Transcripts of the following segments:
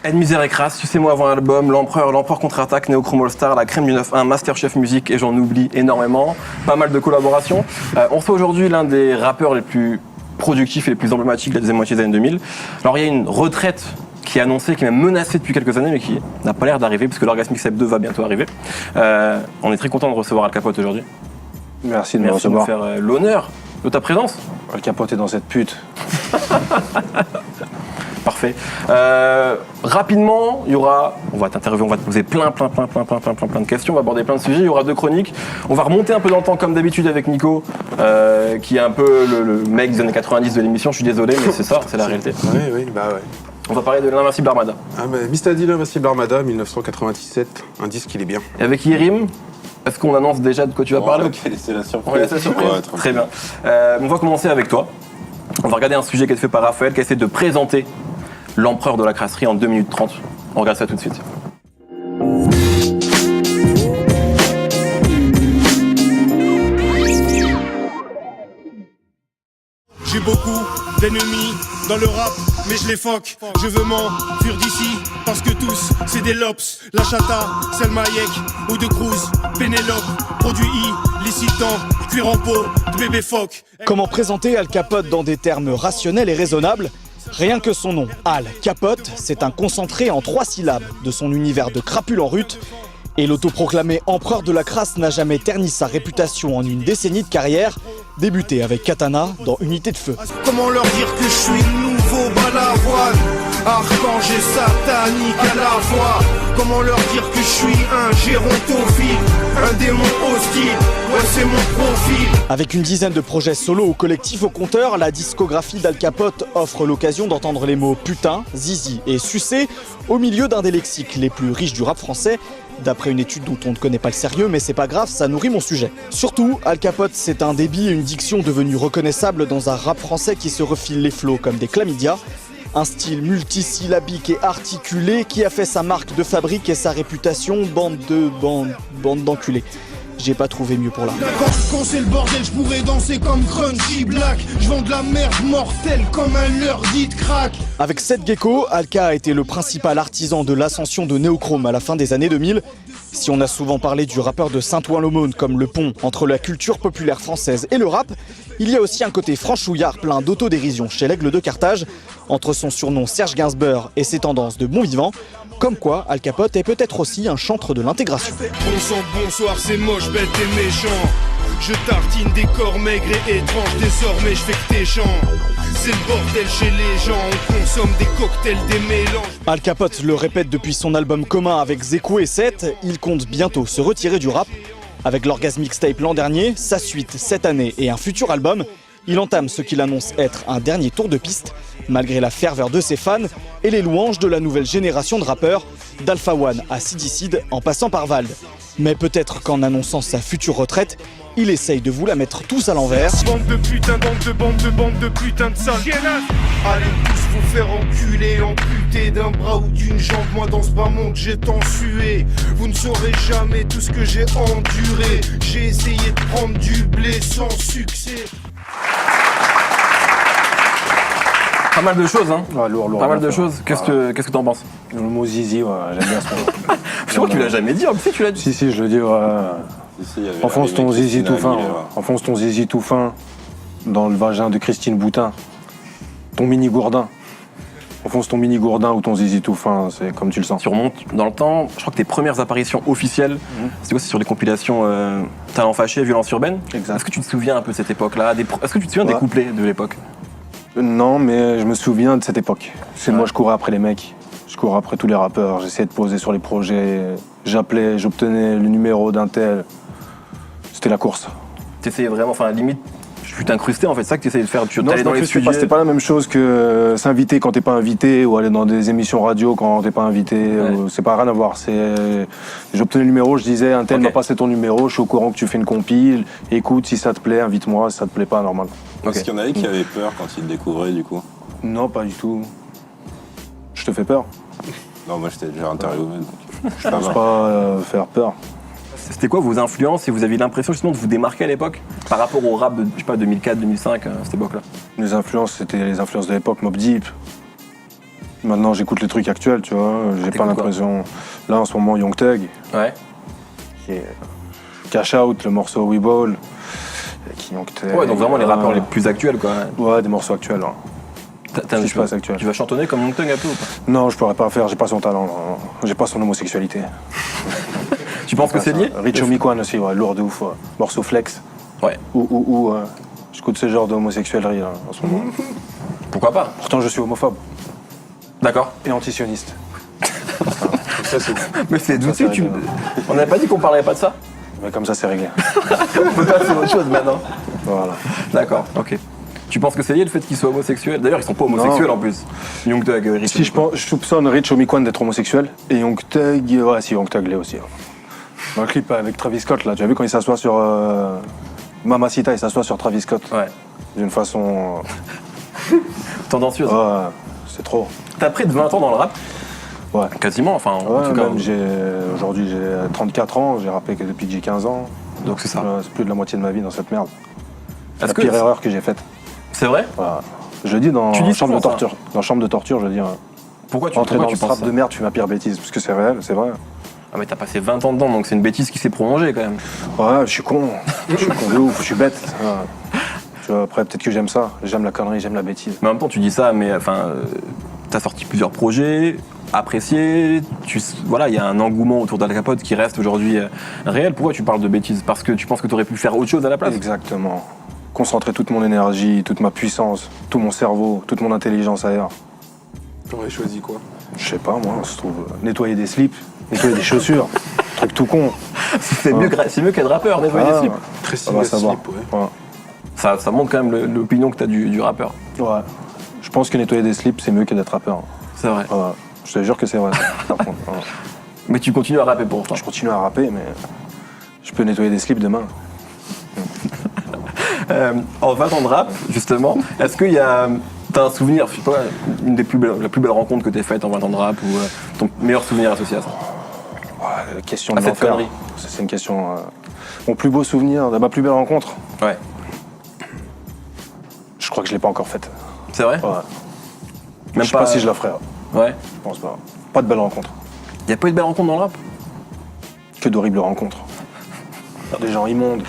Aide Misère et Crasse, Sucez-moi avant l'album, L'Empereur contre-attaque, Néochrome All Star, La Crème du 9-1, Masterchef Musique et j'en oublie énormément. Pas mal de collaborations. On reçoit aujourd'hui l'un des rappeurs les plus productifs et les plus emblématiques de la deuxième moitié des années 2000. Alors il y a une retraite qui est annoncée, qui est même menacée depuis quelques années, mais qui n'a pas l'air d'arriver, puisque l'Orgasm Mixtape 2 va bientôt arriver. On est très content de recevoir Al Capote aujourd'hui. Merci de me recevoir. Merci de nous faire l'honneur de ta présence. Al Capote est dans cette pute. Parfait. Rapidement, il y aura, on va t'interviewer, on va te poser plein de questions, on va aborder plein de sujets, il y aura 2 chroniques. On va remonter un peu dans le temps comme d'habitude avec Nico, qui est un peu le mec des années 90 de l'émission, je suis désolé, mais c'est ça, c'est la réalité. Oui, bah ouais. On va parler de l'Invincible Armada. Ah mais Mistadi, l'Invincible Armada, 1997, un disque il est bien. Et avec Yerim, est-ce qu'on annonce déjà de quoi tu vas parler? Ok, c'est la surprise. Ouais, c'est la surprise. Ouais, très bien. On va commencer avec toi. On va regarder un sujet qui a été fait par Raphaël, qui a essayé de présenter l'empereur de la crasserie en 2 minutes 30. On regarde ça tout de suite. J'ai beaucoup d'ennemis dans le rap, mais je les foque. Je veux m'enfuir d'ici, parce que tous, c'est des lops. La Chata, Selma Hayek ou de Cruz, Pénélope, produit illicitant, cuir en peau, de bébé phoque. Comment présenter Al Capote dans des termes rationnels et raisonnables? Rien que son nom, Al Capote, c'est un concentré en 3 syllabes de son univers de crapule en rut. Et l'autoproclamé empereur de la crasse n'a jamais terni sa réputation en une décennie de carrière, débuté avec Katana dans Unité de Feu. Comment leur dire que je suis le nouveau Balavoine, archange et satanique à la fois? Comment leur dire que je suis un gérontophile, un démon hostile? Ouais, c'est mon profil. Avec une dizaine de projets solo ou collectifs au compteur, la discographie d'Al Capote offre l'occasion d'entendre les mots putain, zizi et sucé au milieu d'un des lexiques les plus riches du rap français. D'après une étude dont on ne connaît pas le sérieux, mais c'est pas grave, ça nourrit mon sujet. Surtout, Al Capote, c'est un débit et une diction devenus reconnaissables dans un rap français qui se refile les flots comme des chlamydia. Un style multisyllabique et articulé qui a fait sa marque de fabrique et sa réputation, bande d'enculés. J'ai pas trouvé mieux pour là. Quand c'est le bordel, je pourrais danser comme Crunchy Black. Je vends de la merde mortelle comme un leurre dit crack. Avec 7 geckos, Alka a été le principal artisan de l'ascension de Néochrome à la fin des années 2000. Si on a souvent parlé du rappeur de Saint-Ouen-l'Aumône comme le pont entre la culture populaire française et le rap, il y a aussi un côté franchouillard plein d'autodérision chez l'Aigle de Carthage, entre son surnom Serge Gainsbourg et ses tendances de bon vivant. Comme quoi, Al Capote est peut-être aussi un chantre de l'intégration. Bon sang, bonsoir, c'est moche, bête et méchant. Je tartine des corps maigres et étranges, désormais je fais que tes gens. C'est le bordel chez les gens, on consomme des cocktails, des mélanges. Al Capote le répète depuis son album commun avec Zeko et Seth, il compte bientôt se retirer du rap. Avec l'Orgasm Mixtape l'an dernier, sa suite cette année et un futur album, il entame ce qu'il annonce être un dernier tour de piste, malgré la ferveur de ses fans et les louanges de la nouvelle génération de rappeurs, d'Alpha One à Sidicide en passant par Vald. Mais peut-être qu'en annonçant sa future retraite, il essaye de vous la mettre tous à l'envers. Bande de putain, bande de putain de sale. Allez tous vous faire enculer, amputer d'un bras ou d'une jambe. Moi dans ce bas monde j'ai tant sué. Vous ne saurez jamais tout ce que j'ai enduré. J'ai essayé de prendre du blé sans succès. Pas mal de choses, hein. Ouais, lourd, pas mal de choses. Qu'est-ce que t'en penses? Le mot zizi, ouais, j'aime bien ce mot. Je crois que tu l'as jamais dit, en plus tu l'as dit. Si, je le dis, ouais. Enfonce ton zizi tout fin. Enfonce ton zizi tout fin dans le vagin de Christine Boutin. Ton mini gourdin. Enfonce ton mini gourdin ou ton zizi tout fin, c'est comme tu le sens. Tu remontes dans le temps, je crois que tes premières apparitions officielles, c'est quoi? C'est sur les compilations Talent fâché, Violence urbaine. Exact. Est-ce que tu te souviens un peu de cette époque-là? Est-ce que tu te souviens des couplets de l'époque? Non, mais je me souviens de cette époque. C'est moi, je courais après les mecs. Je courais après tous les rappeurs. J'essayais de poser sur les projets. J'appelais, j'obtenais le numéro d'un tel. C'était la course. T'essayais vraiment, enfin, limite, tu t'incrustais en fait, ça que t'essayais de faire? Tu allais dans les studios. C'était pas la même chose que s'inviter quand t'es pas invité ou aller dans des émissions radio quand t'es pas invité. Ouais. C'est pas rien à voir. J'obtenais le numéro, je disais un tel m'a passé ton numéro, je suis au courant que tu fais une compile. Écoute, si ça te plaît, invite-moi. Si ça te plaît pas, normal. Est-ce qu'il y en avait qui avaient peur quand ils te découvraient du coup? Non, pas du tout. Je te fais peur? Non, moi j'étais déjà interviewé. Je pense pas faire peur. C'était quoi vos influences et vous aviez l'impression justement de vous démarquer à l'époque par rapport au rap de, je sais pas, 2004, 2005, cette époque-là? Les influences, c'était les influences de l'époque, Mobb Deep. Maintenant, j'écoute les trucs actuels, tu vois. J'ai T'écoutes pas quoi l'impression. Là, en ce moment, Young Thug, Ouais. qui est Cash Out, le morceau We Ball. Qui Young Thug. Ouais, donc vraiment les rappeurs les plus actuels, quoi. Ouais, des morceaux actuels. Hein. T'as Ce qui se passe actuel. Tu vas chantonner comme Young Thug un peu ou pas? Non, je pourrais pas faire, j'ai pas son talent. Non. J'ai pas son homosexualité. Tu penses que c'est lié? Richo Mikwan aussi, ouais, lourd de ouf. Ouais. Morceau flex. Ouais. J'écoute ce genre d'homosexuellerie là, en ce moment. Pourquoi pas? Pourtant, je suis homophobe D'accord. et antisioniste. Ça, c'est Mais c'est douté, c'est tu... rigolo. On n'avait pas dit qu'on parlerait pas de ça? Mais comme ça, c'est réglé. On peut passer à autre chose maintenant. Voilà. D'accord, ok. Tu penses que c'est lié le fait qu'ils soient homosexuels? D'ailleurs, ils sont pas homosexuels Non. en plus. Young Thug, Richo Si je soupçonne Rich Omikwan d'être homosexuel et Young Thug, ouais, si Young Thug l'est aussi. Ouais. Dans le clip avec Travis Scott, là, tu as vu quand il s'assoit sur Mamacita, il s'assoit sur Travis Scott Ouais. d'une façon. Tendancieuse. Ouais, c'est trop. T'as près de 20 ans dans le rap? Ouais. Quasiment, enfin, en Ouais, tout cas. même, aujourd'hui j'ai 34 ans, j'ai rappé que depuis que j'ai 15 ans. Donc c'est ça. C'est plus de la moitié de ma vie dans cette merde. C'est Est-ce la que pire erreur que j'ai faite. c'est vrai? Voilà. Je le dis dans Tu dis Chambre de souvent ça. torture. Dans Chambre de torture, je dis Pourquoi tu rentrer dans le penses strap ça? de merde, tu fais ma pire bêtise. Parce que c'est réel, c'est vrai. Ah mais t'as passé 20 ans dedans, donc c'est une bêtise qui s'est prolongée quand même. Ouais, je suis con. Je suis con de ouf, je suis bête. Ouais. Tu vois, après, peut-être que j'aime ça. J'aime la connerie, j'aime la bêtise. Mais en même temps, tu dis ça, mais enfin, t'as sorti plusieurs projets appréciés. Voilà, il y a un engouement autour d'Al Capote qui reste aujourd'hui réel. Pourquoi tu parles de bêtises? Parce que tu penses que t'aurais pu faire autre chose à la place? Exactement. Concentrer toute mon énergie, toute ma puissance, tout mon cerveau, toute mon intelligence ailleurs. T'aurais choisi quoi? Je sais pas, moi, ça se trouve, nettoyer des slips, nettoyer des chaussures. Truc tout con. C'est mieux qu'être rappeur, nettoyer Ah, des slips. Très ça va savoir. slip, ouais. Ouais. Ça montre quand même l'opinion que t'as du rappeur. Ouais. Je pense que nettoyer des slips, c'est mieux que d'être rappeur. C'est vrai. Ouais. Je te jure que c'est vrai. Par contre, ouais. Mais tu continues à rapper pour autant. Je continue à rapper, mais je peux nettoyer des slips demain. En 20 ans de rap, justement, est-ce qu'il y a. T'as un souvenir, je sais pas, la plus belle rencontre que t'aies faite en 20 ans de rap ou ton meilleur souvenir associé à ça? Ouais, question Ah, de cette l'enfer. connerie. C'est une question. Mon plus beau souvenir, ma plus belle rencontre, Ouais. je crois que je l'ai pas encore faite. C'est vrai? Ouais. Même je sais pas si je la ferai. Ouais. Je pense pas. Pas de belle rencontre. Y a pas eu de belle rencontre dans le rap? Que d'horribles rencontres. Des gens immondes.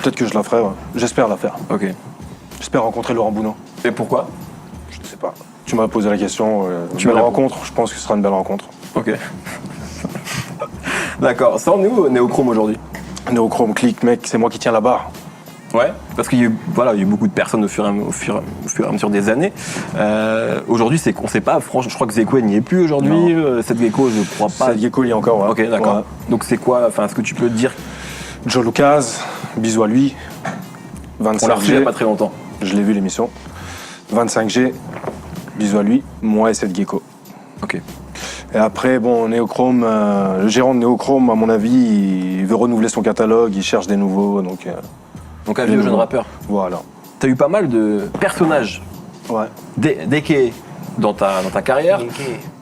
Peut-être que je la ferai, ouais. J'espère la faire. Ok. J'espère rencontrer Laurent Bounot. Et pourquoi? Je ne sais pas. Tu m'as posé la question. Tu Belle me réponds. rencontre, je pense que ce sera une belle rencontre. Ok. D'accord. Ça en est où Néochrome aujourd'hui? Néochrome, clic, mec, c'est moi qui tiens la barre. Ouais, parce qu'il y a eu, voilà, il y a eu beaucoup de personnes au fur et à mesure des années. Aujourd'hui, on sait pas, franchement, je crois que Zeko n'y est plus aujourd'hui. Cette Gecko, je crois pas. Cette Gecko, il y a encore, ouais. Ok, d'accord. Ouais. Donc c'est quoi, enfin, est-ce que tu peux dire? Joe Lucas, bisous à lui. On l'a reçu il y a 25G, pas très longtemps. je l'ai vu l'émission. 25G, bisous à lui, moi et cette Gecko. Ok. Et après, bon, Néochrome, le gérant de Néochrome, à mon avis, il veut renouveler son catalogue, il cherche des nouveaux, donc Donc un vieux jeune rappeur. voilà. T'as eu pas mal de personnages Ouais. d'équés dans ta carrière.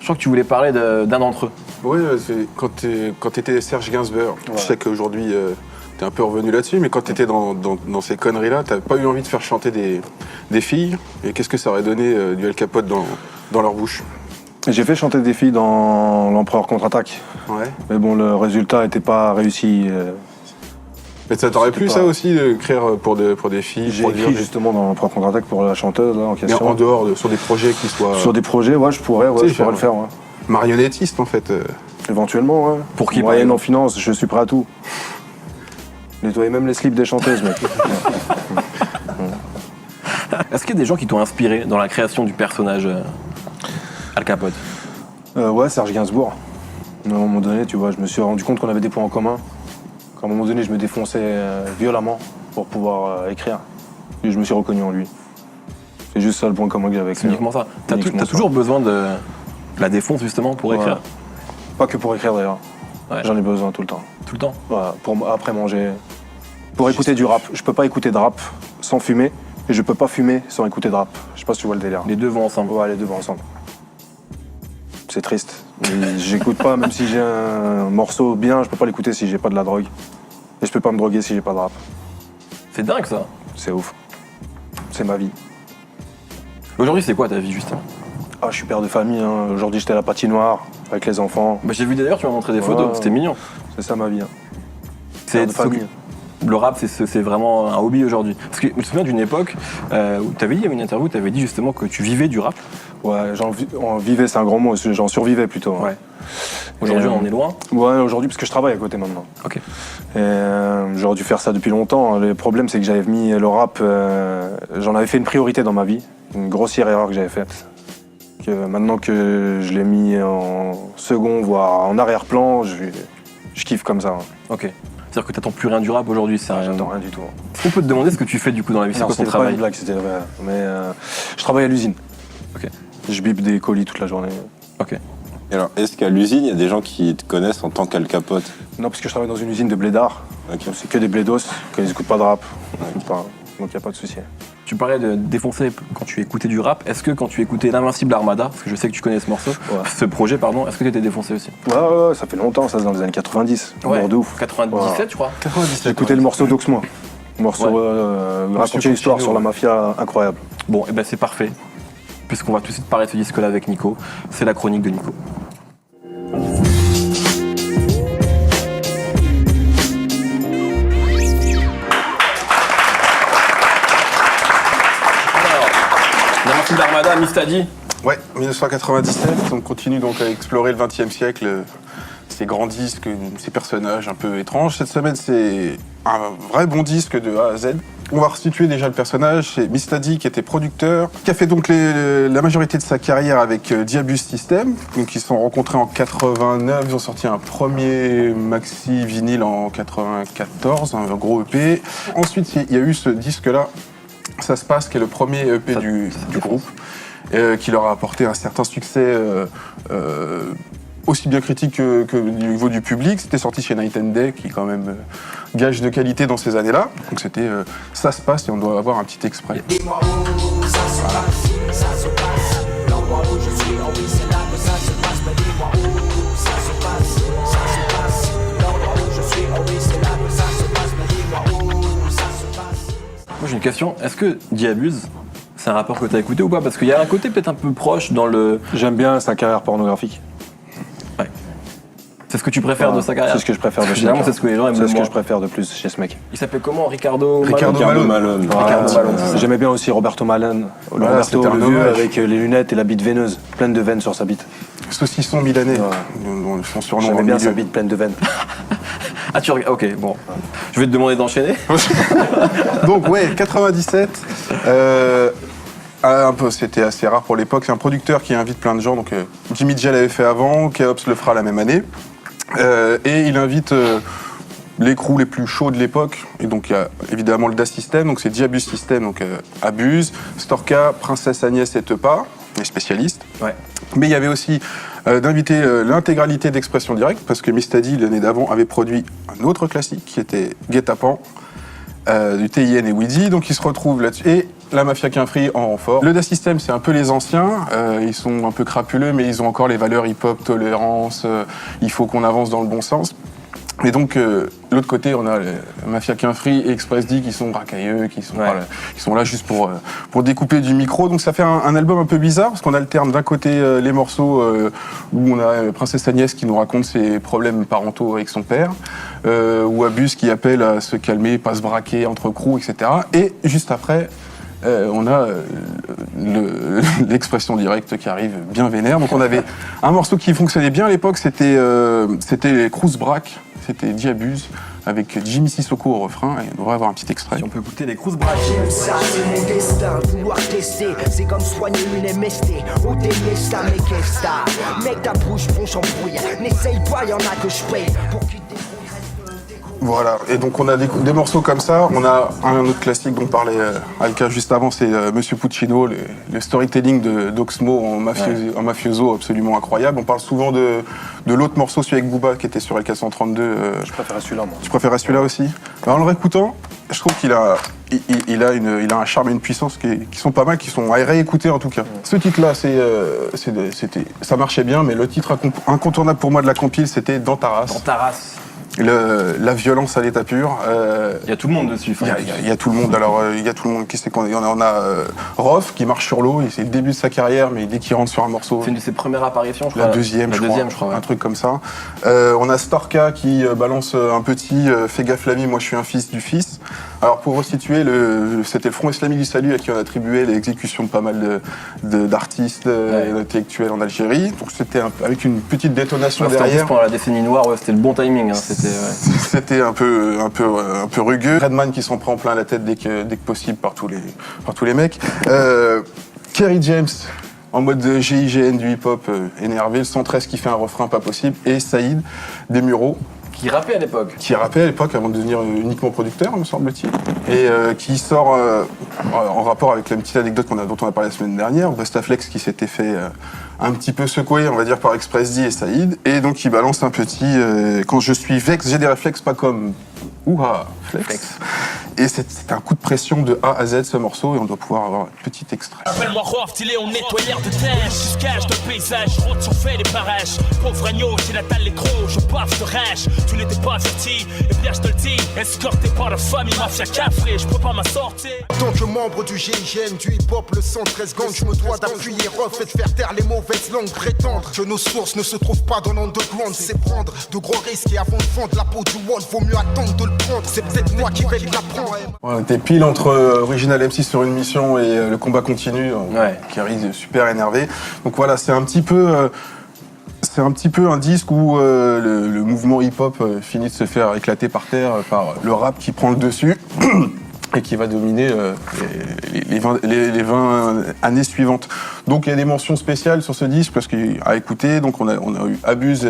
Je crois que tu voulais parler d'un d'entre eux. Ouais, c'est quand t'étais Serge Gainsbourg, je sais qu'aujourd'hui t'es un peu revenu là-dessus, mais quand t'étais dans ces conneries-là, t'as pas eu envie de faire chanter des filles, et qu'est-ce que ça aurait donné du Al Capote dans leur bouche? J'ai fait chanter des filles dans l'Empereur contre-attaque, Ouais. mais bon, le résultat n'était pas réussi. Mais ça t'aurait plu C'était ça pas- aussi, d'écrire pour des filles? J'ai produire écrit des- justement dans l'Empereur contre-attaque pour la chanteuse là, en Mais question. en dehors, sur des projets qui soient Sur des projets, ouais, je pourrais, Tu sais, je pourrais le faire. Ouais. marionnettistes en fait. Éventuellement, ouais. Pour qui, par Moyenne exemple en finance, je suis prêt à tout. Nettoyer même les slips des chanteuses, mec. Est-ce qu'il y a des gens qui t'ont inspiré dans la création du personnage Al Capote? Ouais, Serge Gainsbourg. À un moment donné, tu vois, je me suis rendu compte qu'on avait des points en commun. Qu'à un moment donné, je me défonçais violemment pour pouvoir écrire. Et je me suis reconnu en lui. C'est juste ça le point commun que j'avais avec C'est lui. uniquement ça. T'as Uniquement ça. toujours besoin de la défonce justement pour écrire? Ouais. Pas que pour écrire d'ailleurs. Ouais. J'en ai besoin tout le temps. Tout le temps? Voilà, après manger. Pour écouter du rap. Je peux pas écouter de rap sans fumer. Et je peux pas fumer sans écouter de rap. Je sais pas si tu vois le délire. Les deux vont ensemble. Ouais, les deux vont ensemble. C'est triste. Mais j'écoute pas, même si j'ai un morceau bien, je peux pas l'écouter si j'ai pas de la drogue. Et je peux pas me droguer si j'ai pas de rap. C'est dingue ça. C'est ouf. C'est ma vie. Aujourd'hui, c'est quoi ta vie justement? je suis père de famille. Hein. Aujourd'hui, j'étais à la patinoire avec les enfants. Bah, j'ai vu d'ailleurs, tu m'as montré des photos, c'était mignon. C'est ça ma vie. Hein. C'est de famille. Le rap, c'est vraiment un hobby aujourd'hui. Parce que je me souviens d'une époque où tu avais dit, il y avait une interview, tu avais dit justement que tu vivais du rap. Ouais, on vivait, c'est un grand mot, j'en survivais plutôt. Hein. Ouais. Aujourd'hui, on en est loin. Ouais, aujourd'hui, parce que je travaille à côté maintenant. Ok. J'aurais dû faire ça depuis longtemps. Le problème, c'est que j'avais mis le rap, j'en avais fait une priorité dans ma vie, une grossière erreur que j'avais faite. Maintenant que je l'ai mis en second, voire en arrière-plan, je kiffe comme ça. Hein. Ok. C'est-à-dire que t'attends plus rien du rap aujourd'hui, c'est J'attends rien du tout. Est-ce qu'on peut te demander ce que tu fais du coup dans la vie? C'est quoi ton C'était pas travail? une blague, c'était vrai. Mais je travaille à l'usine. Ok. Je bip des colis toute la journée. Ok. Et alors, est-ce qu'à l'usine, il y a des gens qui te connaissent en tant qu'Al Capote? Non, parce que je travaille dans une usine de blédards. Okay. C'est que des blédos, qu'ils n'écoutent pas de rap. Donc il n'y a pas de souci. Tu parlais de défoncer quand tu écoutais du rap. Est-ce que quand tu écoutais l'Invincible Armada, parce que je sais que tu connais ce morceau, ce projet, pardon, est-ce que tu étais défoncé aussi? Ouais, ça fait longtemps, ça c'est dans les années 90. Ouais, de ouf. 97, je crois. 97. J'ai écouté le morceau d'Oxmo. Le morceau raconter une histoire sur la mafia incroyable. Bon, et ben c'est parfait, puisqu'on va tout de suite parler de ce disque-là avec Nico. C'est la chronique de Nico. L'Invincible Armada, Mistadi. Ouais, 1997, on continue donc à explorer le XXe siècle, ces grands disques, ces personnages un peu étranges. Cette semaine, c'est un vrai bon disque de A à Z. On va resituer déjà le personnage, c'est Mistadi qui était producteur, qui a fait donc la majorité de sa carrière avec Diabus System. Donc ils se sont rencontrés en 89, ils ont sorti un premier maxi vinyle en 94, un gros EP. Ensuite, il y a eu ce disque-là, Ça se passe, qui est le premier EP du groupe, qui leur a apporté un certain succès aussi bien critique que du niveau du public. C'était sorti chez Night and Day, qui est quand même gage de qualité dans ces années-là. Donc c'était Ça se passe, et on doit avoir un petit extrait. Dis-moi où ça se passe, ça se passe. L'endroit où je suis, oh oui, c'est là que ça se passe. Mais dis-moi où ça se passe, ça se passe. L'endroit où je suis, oh oui, c'est là que ça se passe. Mais dis-moi où ça se passe. Moi j'ai une question, est-ce que Diabuse, c'est un rappeur que t'as écouté ou pas? Parce qu'il y a un côté peut-être un peu proche dans le... J'aime bien sa carrière pornographique. Ouais. C'est ce que tu préfères de sa carrière? C'est ce que je préfère de ce Généralement mec. c'est ce que les gens aiment C'est le ce que moins. je préfère de plus chez ce mec. Il s'appelle comment? Ricardo Ricardo Malone. Ricardo Malone. J'aimais bien aussi Roberto Malone. Voilà, Roberto, c'était un le vieux hommage. avec les lunettes et la bite veineuse, pleine de veines sur sa bite. Saucisson milanais, Ouais. son surnom J'aimais en bien milieu. sa bite pleine de veines. Ah tu regardes, ok, bon. Je vais te demander d'enchaîner. Donc ouais, 97. Un peu, c'était assez rare pour l'époque. C'est un producteur qui invite plein de gens. Donc Jimmy J l'avait fait avant, Keops le fera la même année. Et il invite les crews les plus chauds de l'époque. Et donc il y a évidemment le DA System, donc c'est Diabus System, donc Abuse, Storka, Princesse Agnès et Tepa, les spécialistes. Ouais. Mais il y avait aussi d'inviter l'intégralité d'Expression Directe, parce que Mistadi, l'année d'avant, avait produit un autre classique qui était Guet-apens, du TIN et Weezy, donc ils se retrouvent là-dessus. Et la Mafia Qu'un Free en renfort. Le DA System, c'est un peu les anciens, ils sont un peu crapuleux, mais ils ont encore les valeurs hip-hop, tolérance, il faut qu'on avance dans le bon sens. Et donc, de l'autre côté, on a Mafia Qu'un Free et Express D qui sont racailleux, qui sont là juste pour découper du micro. Donc ça fait un album un peu bizarre, parce qu'on alterne d'un côté les morceaux où on a Princesse Agnès qui nous raconte ses problèmes parentaux avec son père, ou Abuse qui appelle à se calmer, pas se braquer entre crews, etc. Et juste après, on a l'expression directe qui arrive bien vénère. Donc on avait un morceau qui fonctionnait bien à l'époque, c'était Cruz Brack, c'était Diabuse avec Jimmy Sissoko au refrain, et on devrait avoir un petit extrait. Si on peut écouter les Cruz Brack. J'aime ça, c'est mon destin, vouloir tester. C'est comme soigner une MST. Ou t'aimer ça, mais qu'est-ce que t'as? Mec, ta bouche, bon, j'embrouille. N'essaye pas, y'en a que je paye. Pour qu'il Voilà, et donc on a des morceaux comme ça. On a un autre classique dont parlait Alka juste avant, c'est Monsieur Puccino, le storytelling d'Oxmo en mafioso absolument incroyable. On parle souvent de l'autre morceau, celui avec Booba qui était sur LK132. Je préfère celui-là, moi. Tu préférais celui-là aussi? Alors, en le réécoutant, je trouve qu'il a un charme et une puissance qui sont pas mal, qui sont à réécouter en tout cas. Ce titre-là, ça marchait bien, mais le titre incontournable pour moi de la compile, c'était Dans ta race. Dans ta race. la violence à l'état pur. Il y a tout le monde dessus. Il y a tout le monde. Alors, il y a tout le monde. Qu'est-ce qu'on a? On a Rof qui marche sur l'eau. C'est le début de sa carrière, mais dès qu'il rentre sur un morceau. C'est une de ses premières apparitions, je crois. La deuxième, je crois. Ouais. Un truc comme ça. On a Storka qui balance un petit fais gaffe l'ami, moi je suis un fils du fils. Alors pour resituer, c'était le Front Islamique du Salut à qui on attribuait l'exécution de pas mal d'artistes et d'intellectuels en Algérie. Donc c'était avec une petite détonation derrière. Pendant la décennie noire, c'était le bon timing. Hein. C'était un peu rugueux. Redman qui s'en prend plein la tête dès que possible par tous les mecs. Kerry James en mode GIGN du hip-hop énervé, le 113 qui fait un refrain pas possible, et Saïd des Mureaux. Qui rappait à l'époque. Qui rappait à l'époque avant de devenir uniquement producteur, me semble-t-il. Et qui sort en rapport avec la petite anecdote dont on a parlé la semaine dernière, Bustaflex qui s'était fait un petit peu secouer, on va dire, par Express D et Saïd. Et donc il balance un petit quand je suis vex, j'ai des réflexes pas comme ouha, flex. Et c'est un coup de pression de A à Z ce morceau et on doit pouvoir avoir un petit extrait. Appelle-moi Rof, il est en nettoyeur de tâches. Je cache dans le paysage, je route sur fait des parages. Pauvre agneau, j'ai la dalle l'écro, je baffe de rage. Tu n'étais pas averti, et bien je te le dis. Escorté par la famille, mafia cafré, je peux pas m'en sortir. En tant que membre du GIGN, du hip-hop, le 113 gang, je me dois d'appuyer Rof et de faire taire les mauvaises langues. Prétendre que nos sources ne se trouvent pas dans l'underground, c'est prendre de gros risques et avant de vendre la peau du wall, vaut mieux attendre de le prendre. C'est peut-être moi qui vais l'apprendre. On était pile entre Original MC sur une mission et le combat continue, qui arrive super énervé. Donc voilà, c'est un petit peu un disque où le mouvement hip-hop finit de se faire éclater par terre par le rap qui prend le dessus et qui va dominer les 20 années suivantes. Donc il y a des mentions spéciales sur ce disque parce qu'à écouter, donc on a eu Abuse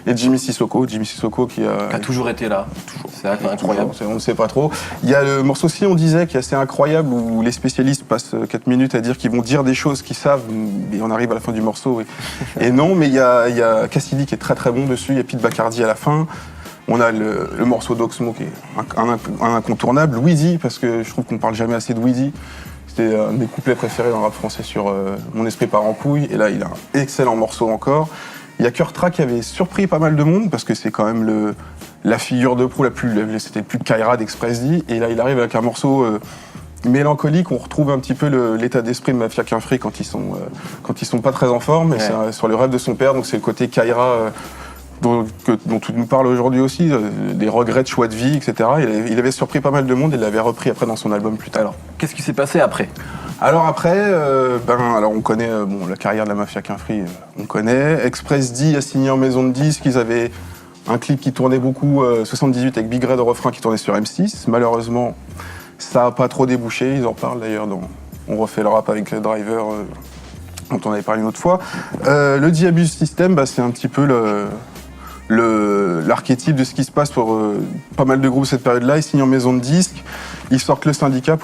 et Jimmy Sissoko qui a toujours été là. C'est incroyable. On ne sait pas trop. Il y a le morceau Si on disait qui est assez incroyable où les spécialistes passent 4 minutes à dire qu'ils vont dire des choses qu'ils savent et on arrive à la fin du morceau et non, mais il y a Cassidy qui est très très bon dessus, il y a Pete Bacardi à la fin. On a le morceau d'Oxmo qui est un incontournable, Weezy, parce que je trouve qu'on parle jamais assez de Weezy. C'était un de mes couplets préférés dans le rap français sur Mon esprit part en couille, et là il a un excellent morceau encore. Il y a Kurtra qui avait surpris pas mal de monde, parce que c'est quand même la figure de proue c'était le plus Kaira d'Express D, et là il arrive avec un morceau mélancolique, on retrouve un petit peu l'état d'esprit de Mafia Qu'un Fric quand ils sont pas très en forme, et c'est sur le rêve de son père, donc c'est le côté Kaira dont tu nous parles aujourd'hui aussi, des regrets de choix de vie, etc. Il avait surpris pas mal de monde et il l'avait repris après dans son album plus tard. Alors, qu'est-ce qui s'est passé après ? Alors après, alors on connaît la carrière de la Mafia Qu'un Fric, on connaît. Express D a signé en maison de disques, ils avaient un clip qui tournait beaucoup, 78 avec Big Red au refrain qui tournait sur M6. Malheureusement, ça n'a pas trop débouché, ils en parlent d'ailleurs dans On refait le rap avec Driver, dont on avait parlé une autre fois. Le Diabuse System, c'est un petit peu l'archétype de ce qui se passe pour pas mal de groupes cette période-là. Ils signent en maison de disques, ils sortent Le Syndicat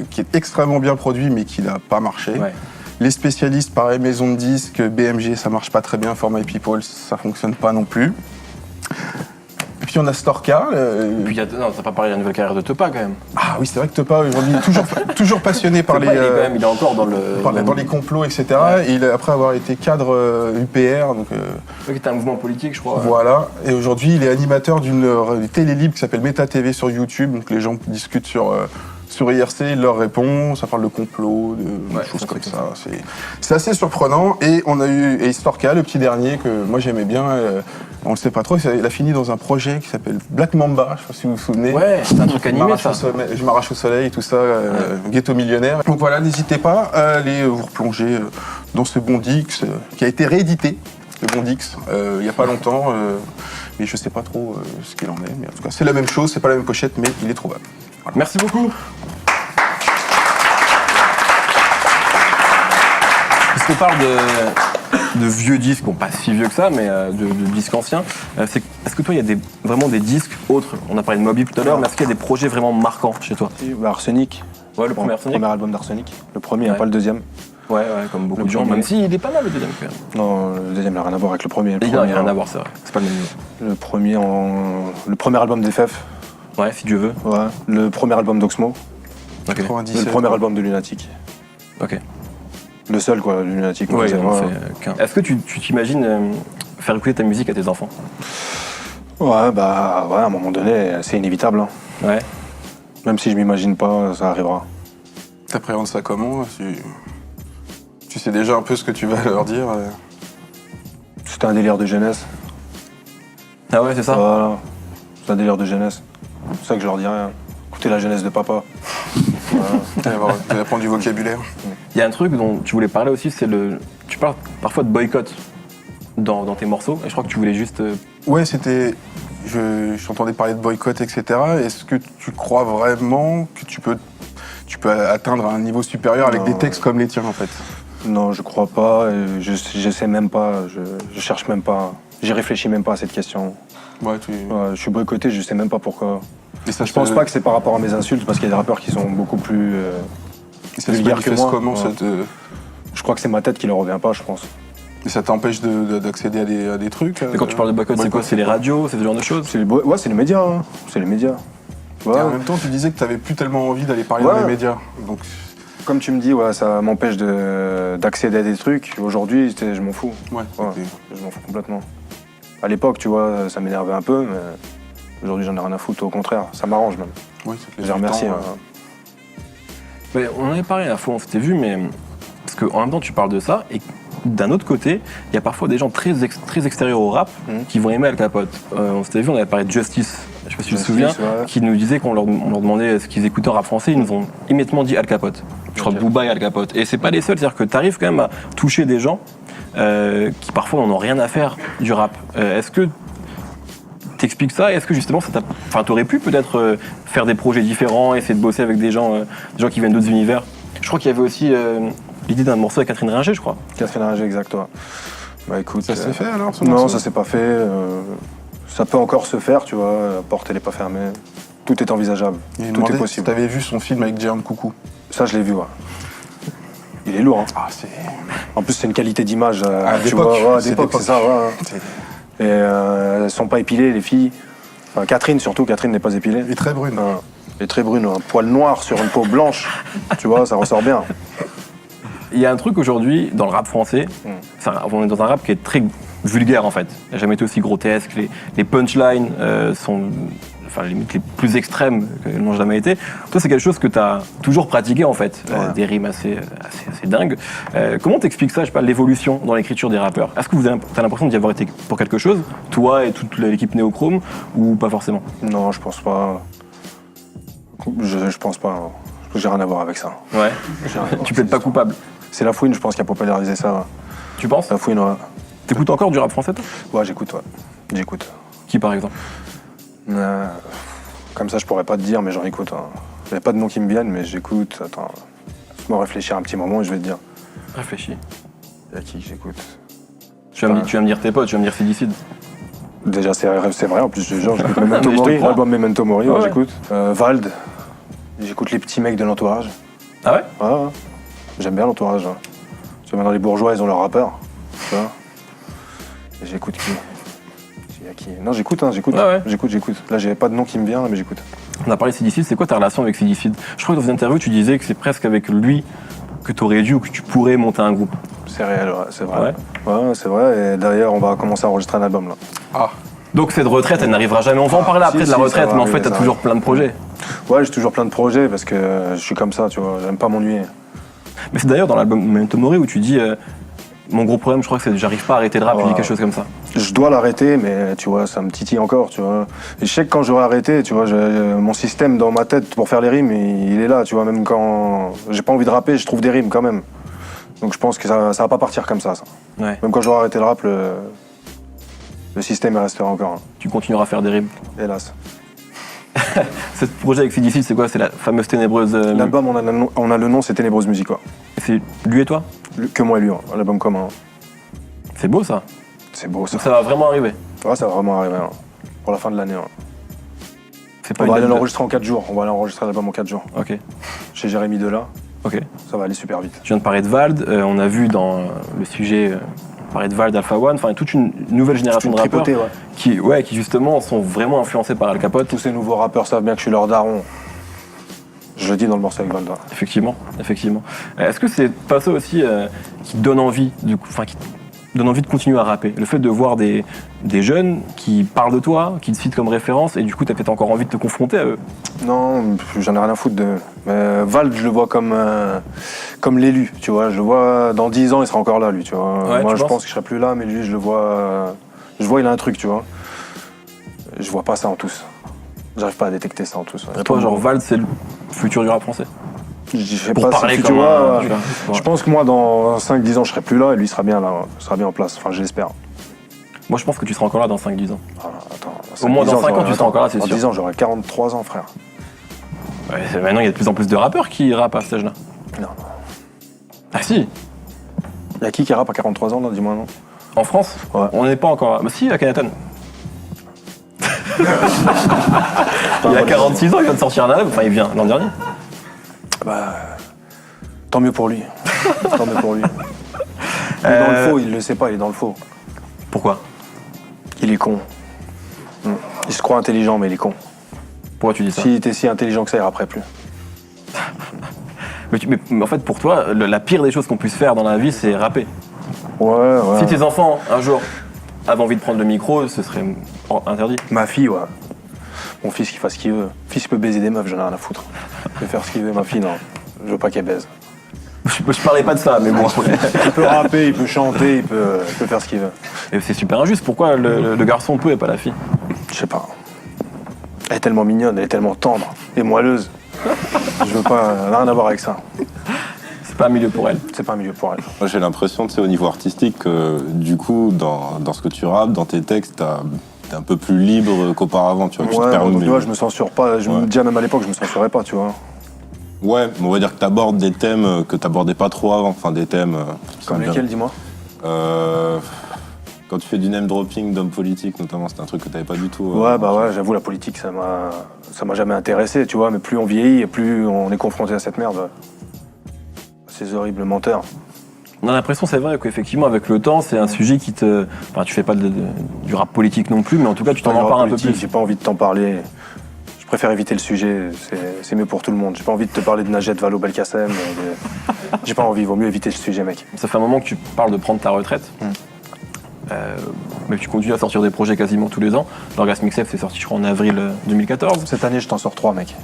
qui est extrêmement bien produit mais qui n'a pas marché. Ouais. Les spécialistes, pareil, maison de disques, BMG, ça marche pas très bien, For My People, ça fonctionne pas non plus. Et puis on a Storka. Puis t'as pas parlé de la nouvelle carrière de Tepa quand même. Ah oui, c'est vrai que Tepa aujourd'hui toujours passionné par les. Il est encore dans les complots, etc. Ouais. Et après avoir été cadre UPR, donc. C'était un mouvement politique, je crois. Voilà. Et aujourd'hui, il est animateur d'une télé libre qui s'appelle Meta TV sur YouTube. Donc les gens discutent sur IRC, il leur répond, ça parle de complot, de choses comme ça. C'est assez surprenant. Et on a eu Storka, le petit dernier, que moi j'aimais bien, on le sait pas trop, il a fini dans un projet qui s'appelle Black Mamba, je sais pas si vous vous souvenez. Ouais, c'est un truc animé ça. Je m'arrache au soleil, tout ça, Ghetto Millionnaire. Donc voilà, n'hésitez pas à aller vous replonger dans ce bon Dix, qui a été réédité, le bon Dix, il y a pas longtemps. Mais je sais pas trop ce qu'il en est. Mais en tout cas, c'est la même chose, c'est pas la même pochette, mais il est trouvable. Voilà. Merci beaucoup. Puisqu'on parle de vieux disques, bon pas si vieux que ça, mais de disques anciens, est-ce que toi il y a vraiment des disques autres ? On a parlé de Moby tout à l'heure, mais est-ce qu'il y a des projets vraiment marquants chez toi ? Arsenic. Ouais, le premier Arsenic. Le premier album d'Arsenic. Le premier, pas le deuxième. Ouais, comme beaucoup de gens, même s'il est pas mal le deuxième quand même. Non, le deuxième n'a rien à voir avec le premier. Il n'a rien à voir, c'est vrai. C'est pas le même niveau. Le premier album d'FF. Ouais, si Dieu veut. Ouais. Le premier album d'Oxmo. Okay. Le premier album de Lunatic. Ok. Le seul, quoi, Lunatic. Ouais, Est-ce que tu t'imagines faire écouter ta musique à tes enfants ? Ouais, bah ouais, à un moment donné, c'est inévitable. Hein. Ouais. Même si je m'imagine pas, ça arrivera. T'appréhendes ça comment? Tu sais déjà un peu ce que tu vas leur dire? C'était un délire de jeunesse. Ah ouais, c'est ça. Voilà. C'est un délire de jeunesse. C'est ça que je leur dirais. Écoutez la jeunesse de papa. Voilà. Tu vas prendre du vocabulaire. Il y a un truc dont tu voulais parler aussi, c'est tu parles parfois de boycott dans tes morceaux, et je crois que tu voulais juste... Ouais, c'était... J'entendais parler de boycott, etc. Est-ce que tu crois vraiment que tu peux atteindre un niveau supérieur avec des textes comme les tiens, en fait? Non, je crois pas. Et je sais même pas. Je cherche même pas. J'y réfléchis même pas à cette question. Ouais, Ouais, je suis boycotté, je sais même pas pourquoi. Et ça Je pense pas que c'est par rapport à mes insultes, parce qu'il y a des rappeurs qui sont beaucoup plus ça se vulgaires que manifeste moi. comment, Ouais. Je crois que c'est ma tête qui leur revient pas, je pense. Et ça t'empêche d'accéder à des trucs? Et quand tu parles de boycott, c'est quoi? C'est les radios, c'est ce genre de choses? Ouais, c'est les médias. Hein. C'est les médias. Ouais. Et en même temps, tu disais que t'avais plus tellement envie d'aller parler Ouais. dans les médias. Donc, Comme tu me dis, ouais, ça m'empêche d'accéder à des trucs. Aujourd'hui, je m'en fous. ouais. Ouais, je m'en fous complètement. À l'époque, tu vois, ça m'énervait un peu, mais aujourd'hui, j'en ai rien à foutre. Au contraire, ça m'arrange même. Ouais, ça te laisse Je les du remercie. temps, hein. Mais on en avait parlé la fois, on s'était vu, mais parce qu'en même temps tu parles de ça, et d'un autre côté, il y a parfois des gens très extérieurs au rap qui vont aimer Al Capote. On s'était vu, on avait parlé de Justice, je sais pas si tu te Justice, souviens, ouais. qui nous disait qu'on leur demandait ce qu'ils écoutaient en rap français, ils nous ont immédiatement dit Al Capote. Je crois Ok. Booba et Al Capote. Et c'est pas les seuls, c'est-à-dire que tu arrives quand même à toucher des gens qui parfois n'en ont rien à faire du rap. Est-ce que t'expliques ça? Et est-ce que justement, t'aurais pu peut-être faire des projets différents, essayer de bosser avec des gens qui viennent d'autres univers? Je crois qu'il y avait aussi l'idée d'un morceau avec Catherine Ringer, je crois. Catherine Ringer, exact, ouais. Bah écoute. Ça s'est fait alors, ce Non, morceau ça s'est pas fait. Ça peut encore se faire, tu vois. La porte, elle est pas fermée. Tout est envisageable. Il Tout demandait est si possible. t'avais vu son film avec Jérôme Coucou. Ça, je l'ai vu, ouais. Il est lourd, hein. Ah, c'est... En plus, c'est une qualité d'image, tu d'époque, vois. Ouais, c'est d'époque, c'est ça, ouais. Et elles sont pas épilées, les filles. Enfin, Catherine, surtout, Catherine n'est pas épilée. Il est très brune. Elle est très brune, un poil noir sur une peau blanche. Tu vois, ça ressort bien. Il y a un truc aujourd'hui dans le rap français, on est dans un rap qui est très vulgaire en fait. Il n'a jamais été aussi grotesque, les punchlines sont limite les plus extrêmes qu'elles n'ont jamais été. Toi, c'est quelque chose que tu as toujours pratiqué en fait, des rimes assez dingues. Comment t'expliques ça, je sais pas, l'évolution dans l'écriture des rappeurs? Est-ce que tu as l'impression d'y avoir été pour quelque chose, toi et toute l'équipe Néochrome, ou pas forcément? Non, je pense pas. Je pense pas. Non. J'ai rien à voir avec ça. Ouais. J'ai rien à voir. Tu plaides pas coupable? C'est La Fouine, je pense, qui a popularisé ça. Ouais. Tu penses? La Fouine, ouais. T'écoutes encore du rap français toi? Ouais, j'écoute, ouais. J'écoute. Qui par exemple? Comme ça, je pourrais pas te dire, mais j'en écoute. Hein. Il n'y a pas de noms qui me viennent, mais j'écoute. Attends, laisse-moi réfléchir un petit moment et je vais te dire. Réfléchis. Il y a qui que j'écoute? Tu vas me dire tes potes, tu vas me dire Sidicide. Déjà, c'est vrai, en plus, je te jure, j'écoute Memento Mais je te Mori, crois. l'album Memento Mori, ouais, Ouais. j'écoute. Vald, j'écoute les petits mecs de l'entourage. Ah ouais? Ouais. J'aime bien l'entourage. Hein. Tu vois, maintenant, les bourgeois, ils ont leur rappeur. Tu vois. Et j'écoute qui? Il y a qui? Non, j'écoute, hein, j'écoute. Ouais. J'écoute. Là, j'ai pas de nom qui me vient, mais j'écoute. On a parlé de Sidicide, c'est quoi ta relation avec Sidicide? Je crois que dans une interview, tu disais que c'est presque avec lui que tu aurais dû ou que tu pourrais monter un groupe. C'est réel, ouais, c'est vrai. Ouais, c'est vrai. Et d'ailleurs, on va commencer à enregistrer un album, là. Ah, Donc cette retraite, elle n'arrivera jamais. On va en parler après si, de la si, retraite, ça va mais en fait, arriver, t'as ça toujours va. plein de projets. Ouais, j'ai toujours plein de projets parce que je suis comme ça, tu vois. J'aime pas m'ennuyer. Mais c'est d'ailleurs dans l'album Memento Mori où tu dis mon gros problème, je crois que c'est que j'arrive pas à arrêter le rap, tu dis quelque chose comme ça. Je dois l'arrêter, mais tu vois, ça me titille encore, tu vois. Et je sais que quand j'aurai arrêté, tu vois, mon système dans ma tête pour faire les rimes, il est là, tu vois. Même quand j'ai pas envie de rapper, je trouve des rimes quand même. Donc je pense que ça va pas partir comme ça. Ouais. Même quand j'aurai arrêté le rap, le système il restera encore, hein. Tu continueras à faire des rimes. Hélas. Ce projet avec Sidicide, c'est quoi? C'est la fameuse ténébreuse. L'album, on a le nom, c'est Ténébreuse Musique, quoi. C'est lui et toi? Que moi et lui, hein. L'album commun. C'est beau ça. C'est beau, ça. Donc ça va vraiment arriver. Ouais, ça va vraiment arriver, hein. Pour la fin de l'année, hein. C'est pas On va aller une date de- l'enregistrer en 4 jours. On va aller enregistrer l'album en 4 jours. Ok. Chez Jérémy Dela. Ok. Ça va aller super vite. Tu viens de parler de Vald, on a vu dans le sujet parler de Vald, Alpha One, enfin toute une nouvelle génération Une de rappeurs tripotée, ouais. qui justement sont vraiment influencés par Al Capote. Tous ces nouveaux rappeurs savent bien que je suis leur daron. Je le dis dans le morceau avec Valda. Effectivement. Est-ce que c'est pas ça aussi qui donne envie, qui donne envie de continuer à rapper? Le fait de voir des jeunes qui parlent de toi, qui te citent comme référence, et du coup, t'as peut-être encore envie de te confronter à eux. Non, j'en ai rien à foutre de. Vald, je le vois comme l'élu, tu vois. Je le vois dans 10 ans, il sera encore là, lui, tu vois. Ouais, Moi, tu je penses pense que je serai plus là, mais lui, je le vois. Je vois, il a un truc, tu vois. Je vois pas ça en tous. J'arrive pas à détecter ça en tous. Pour toi, genre Vald, c'est le futur du rap français? Je sais Pour pas parler si comme tu vois. tu vois. Je pense que moi, dans 5-10 ans, je serai plus là et lui sera bien là, sera bien en place. Enfin, j'espère. Moi, je pense que tu seras encore là dans 5-10 ans. Voilà, attends, Au moins dans 5 ans, j'aurai- tu seras encore là, c'est dans sûr. 10 ans, j'aurai 43 ans, frère. Ouais, maintenant, il y a de plus en plus de rappeurs qui rappent à cet âge-là. Non. Ah si, Il y a qui rappe à 43 ans, là, dis-moi non. en France, Ouais. on n'est pas encore là. Bah si, Akhenaton. Il a 46 ans, il vient de sortir un album, enfin il vient l'an dernier. Bah, tant mieux pour lui. Tant mieux pour lui. Il est dans le faux, il le sait pas, il est dans le faux. Pourquoi? Il est con. Il se croit intelligent, mais il est con. Pourquoi tu dis ça? S'il était si intelligent que ça, il rapperait plus. Mais en fait, pour toi, la pire des choses qu'on puisse faire dans la vie, c'est rapper. Ouais. Si tes enfants, un jour, avaient envie de prendre le micro, ce serait interdit. Ma fille, ouais. Mon fils, qu'il fasse ce qu'il veut. Mon fils, il peut baiser des meufs, j'en ai rien à foutre. Il peut faire ce qu'il veut. Ma fille, non. Je veux pas qu'elle baise. Je parlais pas de ça, mais bon. Il peut rapper, il peut chanter, il peut faire ce qu'il veut. Et c'est super injuste. Pourquoi le garçon peut et pas la fille? Je sais pas. Elle est tellement mignonne, elle est tellement tendre et moelleuse. Je veux pas, rien à voir avec ça. C'est pas un milieu pour elle. C'est pas un milieu pour elle. Moi, j'ai l'impression, tu sais, au niveau artistique, que du coup, dans ce que tu rappes, dans tes textes, t'es un peu plus libre qu'auparavant, tu vois. Tu te Ouais, permets- bon, tu vois, je me censure pas. Je me disais même à l'époque, je me censurais pas, tu vois. Ouais, mais on va dire que t'abordes des thèmes que t'abordais pas trop avant. Enfin, des thèmes... qui sont Comme bien. lesquels, dis-moi. Quand tu fais du name dropping d'hommes politiques, notamment, c'est un truc que t'avais pas du tout. Ouais, bah ouais, j'avoue, la politique, ça m'a jamais intéressé, tu vois. Mais plus on vieillit et plus on est confronté à cette merde. Ces horribles menteurs. On a l'impression, c'est vrai, qu'effectivement, avec le temps, c'est un sujet qui te. Enfin, tu fais pas du rap politique non plus, mais en tout cas, tu t'en empares un peu plus. J'ai pas envie de t'en parler. Je préfère éviter le sujet, c'est mieux pour tout le monde. J'ai pas envie de te parler de Najed Vallaud-Belkacem. J'ai pas envie, vaut mieux éviter le sujet, mec. Ça fait un moment que tu parles de prendre ta retraite. Mais tu continues à sortir des projets quasiment tous les ans. L'Orgasme Mixtape, c'est sorti, je crois, en avril 2014. Cette année, je t'en sors 3, mec.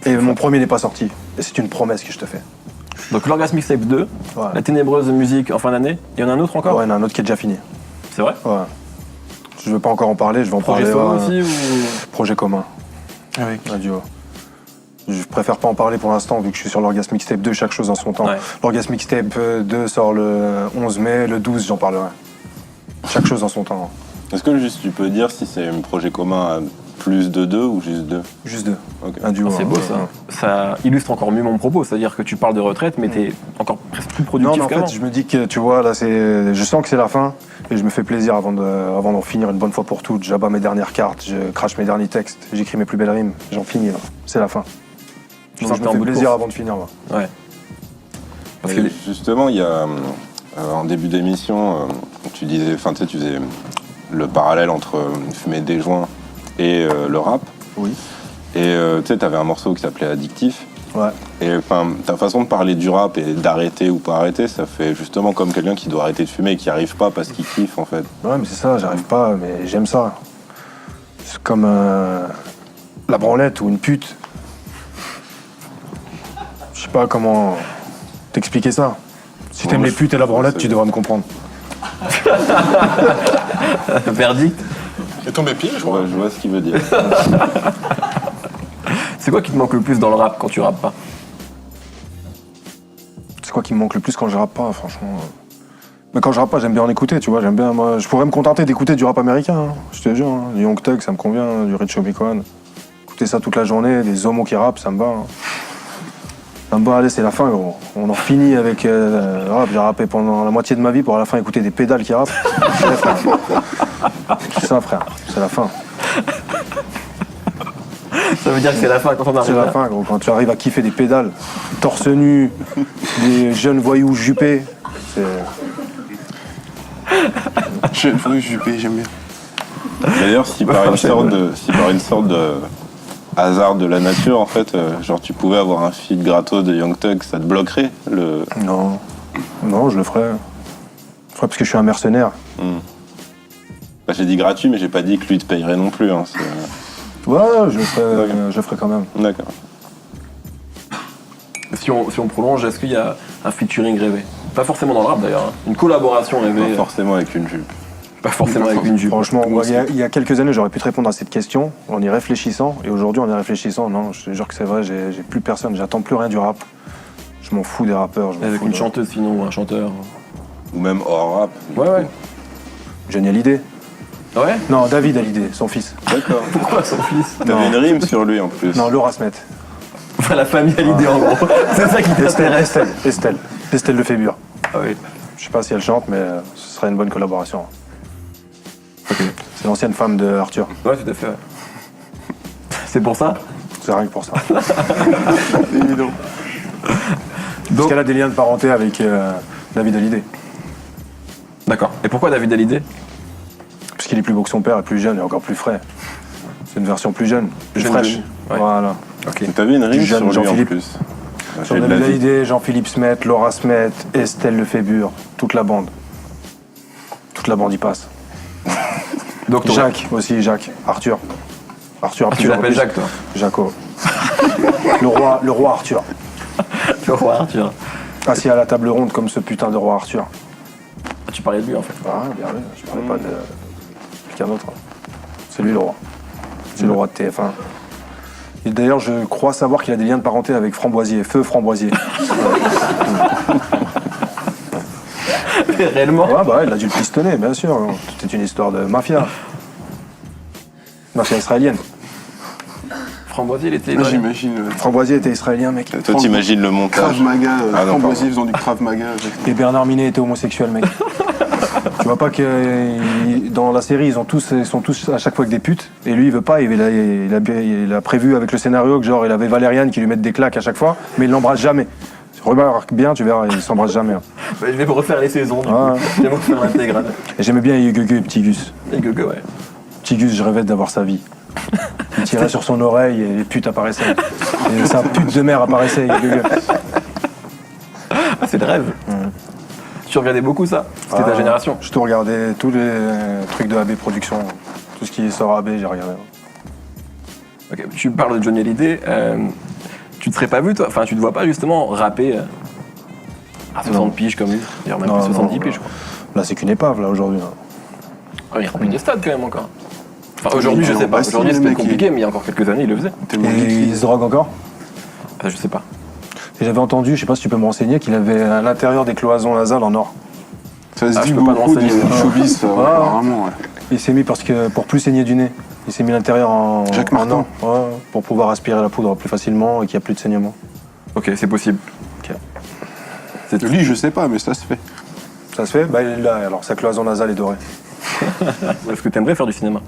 Et mon premier n'est pas sorti. Et c'est une promesse que je te fais. Donc l'Orgasme Mixtape 2, Ouais. La ténébreuse musique en fin d'année. Il y en a un autre encore? Ouais, il y en a un autre qui est déjà fini. C'est vrai? Ouais. Je veux pas encore en parler, je vais en Projet parler. solo aussi ou... Projet commun. Avec. Un duo. Je préfère pas en parler pour l'instant, vu que je suis sur l'Orgasme Mixtape 2, chaque chose en son temps. Ouais. L'Orgasme Mixtape 2 sort le 11 mai, le 12, j'en parlerai. Chaque chose en son temps. Est-ce que juste tu peux dire si c'est un projet commun à plus de 2 ou juste 2? Juste 2. Ok. Un duo. Ah, c'est beau ça. Ça illustre encore mieux mon propos, c'est-à-dire que tu parles de retraite, mais t'es encore presque plus Non, productif mais en qu'avant. fait, je me dis que, tu vois, là, je sens que c'est la fin, et je me fais plaisir avant d'en finir une bonne fois pour toutes. J'abats mes dernières cartes, je crache mes derniers textes, j'écris mes plus belles rimes, j'en finis, là. C'est la fin. Je Donc, sens je que t'es me en fais bout de plaisir course. avant de finir, là. Ouais. Parce Et que justement, il y a en début d'émission, tu disais, enfin, tu sais, tu faisais le parallèle entre fumer des joints et le rap. Oui. Et tu sais, t'avais un morceau qui s'appelait Addictif. Ouais. Et enfin, ta façon de parler du rap et d'arrêter ou pas arrêter, ça fait justement comme quelqu'un qui doit arrêter de fumer et qui arrive pas parce qu'il kiffe en fait. Ouais, mais c'est ça, j'arrive pas, mais j'aime ça. C'est comme la branlette ou une pute. Je sais pas comment t'expliquer ça. Si t'aimes Moi, les putes et la branlette, c'est- tu devrais me comprendre. verdict. C'est tombé pile, je crois. Ouais, je vois ce qu'il veut dire. C'est quoi qui te manque le plus dans le rap quand tu rappes pas? C'est quoi qui me manque le plus quand je rappe pas, franchement. Mais quand je rappe pas, j'aime bien en écouter, tu vois, j'aime bien, moi, je pourrais me contenter d'écouter du rap américain, hein, je te jure, hein. Du Young Thug, ça me convient, du Rich Homie Cohen. Écouter ça toute la journée, des homos qui rappent, ça me va. Hein. Ça me va, allez, c'est la fin, gros. On en finit avec le rap, j'ai rappé pendant la moitié de ma vie pour à la fin écouter des pédales qui rappent. Ouais, frère. C'est ça, frère, c'est la fin. Ça veut dire que c'est la fin quand on arrive C'est là. la fin, gros, quand tu arrives à kiffer des pédales, torse nu, des jeunes voyous jupés, c'est... Je suis jupé, j'aime bien. D'ailleurs, si par une sorte de hasard de la nature, en fait, genre tu pouvais avoir un feat gratos de Young Thug, ça te bloquerait le. Non, non, je le ferais. parce que je suis un mercenaire. Bah, j'ai dit gratuit, mais j'ai pas dit que lui te payerait non plus. Hein, Ouais, je le ferai quand même. D'accord. Si on prolonge, est-ce qu'il y a un featuring rêvé? Pas forcément dans le rap d'ailleurs, hein. Une collaboration rêvée. Pas forcément avec une jupe. Pas forcément avec une jupe. Franchement, il y a quelques années, j'aurais pu te répondre à cette question en y réfléchissant. Et aujourd'hui, en y réfléchissant, non, je te jure que c'est vrai, j'ai plus personne, j'attends plus rien du rap. Je m'en fous des rappeurs. Avec une chanteuse sinon, ou un chanteur. Ou même hors rap. Ouais. Johnny Hallyday. Ouais. Non, David Hallyday, son fils. D'accord. Pourquoi son fils? T'avais une rime sur lui en plus. Non, Laura Smet. Enfin, la famille à l'idée en gros. C'est ça qui t'intéresse. Estelle Lefébure. Ah oui. Je sais pas si elle chante, mais ce serait une bonne collaboration. C'est l'ancienne femme de Arthur. Ouais, tout à fait. Ouais. C'est pour ça? C'est rien que pour ça. Évident. Parce qu'elle a des liens de parenté avec David Hallyday. D'accord. Et pourquoi David Hallyday? Parce qu'il est plus beau que son père, et plus jeune et encore plus frais. C'est une version plus jeune, plus Jeune fraîche. Johnny. Ouais. Voilà. Ok. T'avais une rime Du jeune sur lui en Jean-Philippe. plus. Sur J'ai de David la vie. Hallyday, Jean-Philippe Smet, Laura Smet, Estelle Lefébure, toute la bande. Toute la bande y passe. Donc Jacques aussi, Jacques. Arthur. Arthur. Tu l'appelles Jacques, toi? Jaco. le roi Arthur. Tu vas voir, Arthur. Assis à la table ronde comme ce putain de roi Arthur. Ah, tu parlais de lui en fait. Ah, bien vu, je parlais pas de quelqu'un d'autre. C'est lui le roi. C'est le roi de TF1. Et d'ailleurs, je crois savoir qu'il a des liens de parenté avec Framboisier, Feu Framboisier. Réellement? Ouais, bah ouais, il a dû le pistonner, bien sûr. C'était une histoire de mafia. Mafia israélienne. Framboisier, il était. Moi, j'imagine Framboisier était israélien, mec. Toi, t'imagines le montage. Krav Maga, Ah non, Framboisier pardon. faisant du Krav Maga. Et Bernard Minet était homosexuel, mec. Tu vois pas que dans la série, ils sont tous à chaque fois que des putes. Et lui, il veut pas. Il a prévu avec le scénario que genre il avait Valériane qui lui mette des claques à chaque fois, mais il l'embrasse jamais. Remarque bien, tu verras, il s'embrasse jamais. Hein. Bah, je vais me refaire les saisons. Du Ah. coup. Je vais me refaire l'intégrale. Et j'aimais bien Gugu et Petit Gus. Et Gugu, ouais. Petit Gus, je rêvais d'avoir sa vie. Il tirait sur son oreille et les putes apparaissaient. Et sa pute de mère apparaissait, Gugu. Ah, c'est le rêve. Tu regardais beaucoup ça? C'était ta génération? Je te regardais tous les trucs de AB Productions. Tout ce qui sort AB, j'ai regardé. Ok, tu parles de Johnny Hallyday. Tu te serais pas vu, toi? Enfin, tu te vois pas justement rapper à 60 piges comme lui? D'ailleurs, même plus 70 piges, je crois. Là, c'est qu'une épave, là, aujourd'hui. Là. Ah, il remplit des stades quand même encore. Enfin, aujourd'hui, je sais pas. Bah, si, Aujourd'hui, le c'était mec, compliqué, mais il y a encore quelques années, il le faisait. Tellement Et geeky. il se drogue encore? Je sais pas. Et j'avais entendu, je sais pas si tu peux me renseigner, qu'il avait à l'intérieur des cloisons nasales en or. Ça se Ah, dit je peux pas beaucoup me du renseigner. showbiz, ça, Ouais. apparemment. Ouais. Il s'est mis pour plus saigner du nez. Il s'est mis l'intérieur en Jacques en Martin. or. Ouais, pour pouvoir aspirer la poudre plus facilement et qu'il n'y a plus de saignement. Ok, c'est possible. Lui, je sais pas, mais ça se fait. Ça se fait? Bah, il est là, alors sa cloison nasale est dorée. Est-ce que t'aimerais faire du cinéma?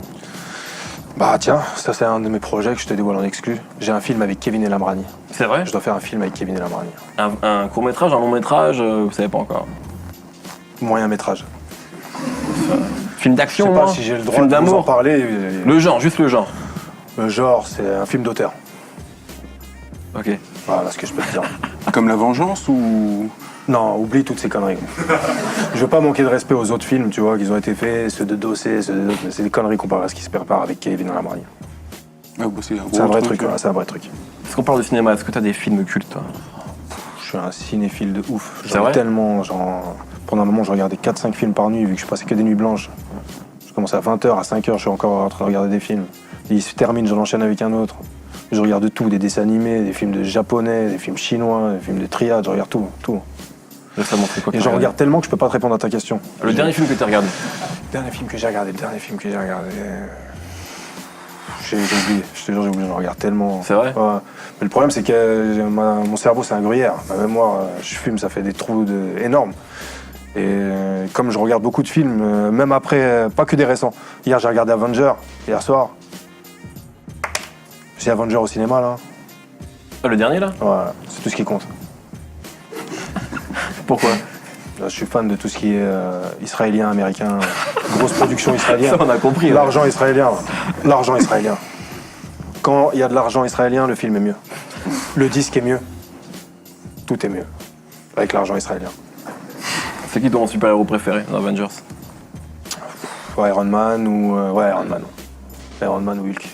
Bah tiens, ça c'est un de mes projets que je te dévoile en exclu. J'ai un film avec Kevin Elamrani. C'est vrai? Je dois faire un film avec Kevin Elamrani. Un court-métrage, un long-métrage, vous savez pas encore. Moyen métrage. Film Je d'action, sais pas moi? si j'ai le droit Film de vous en d'amour? parler. Le genre, juste le genre. Le genre, c'est un film d'auteur. Ok. Voilà ce que je peux te dire. Comme La Vengeance ou. Non, oublie toutes ces conneries. Je veux pas manquer de respect aux autres films, tu vois, qui ont été faits, ceux de Dossé, ceux de... C'est des conneries comparées à ce qui se prépare avec Kevin Elamrani. Ah, bah, c'est C'est un gros vrai truc, ouais. ouais, c'est un vrai truc. Est-ce qu'on parle de cinéma? Est-ce que t'as des films cultes, toi? Je suis un cinéphile de ouf. C'est J'en ai vrai tellement, pendant un moment, je regardais 4-5 films par nuit, vu que je passais que des nuits blanches. Je commençais à 20h, à 5h, je suis encore en train de regarder des films. Et il se termine, j'en enchaîne avec un autre. Je regarde tout, des dessins animés, des films de japonais, des films chinois, des films de triade, je regarde tout, tout. Récemment, c'est quoi que Et t'as j'en regardé? regarde tellement que je peux pas te répondre à ta question. Le dernier film que t'as regardé? Le dernier film que j'ai regardé. J'ai oublié, je te jure, j'ai oublié, j'en regarde tellement. C'est vrai? Ouais. Mais le problème, c'est que mon cerveau, c'est un gruyère. Ma mémoire, je fume, ça fait des trous énormes. Et comme je regarde beaucoup de films, même après, pas que des récents. Hier, j'ai regardé Avenger, hier soir. J'ai Avenger au cinéma, là. Ah, le dernier, là? Ouais, c'est tout ce qui compte. Pourquoi? Là, je suis fan de tout ce qui est israélien, américain, grosse production israélienne. Ça, on a compris. ouais. L'argent israélien. L'argent israélien. Quand il y a de l'argent israélien, le film est mieux. Le disque est mieux. Tout est mieux. Avec l'argent israélien. C'est qui ton super-héros préféré dans Avengers? Iron Man ou... Iron Man. Iron Man ou Hulk.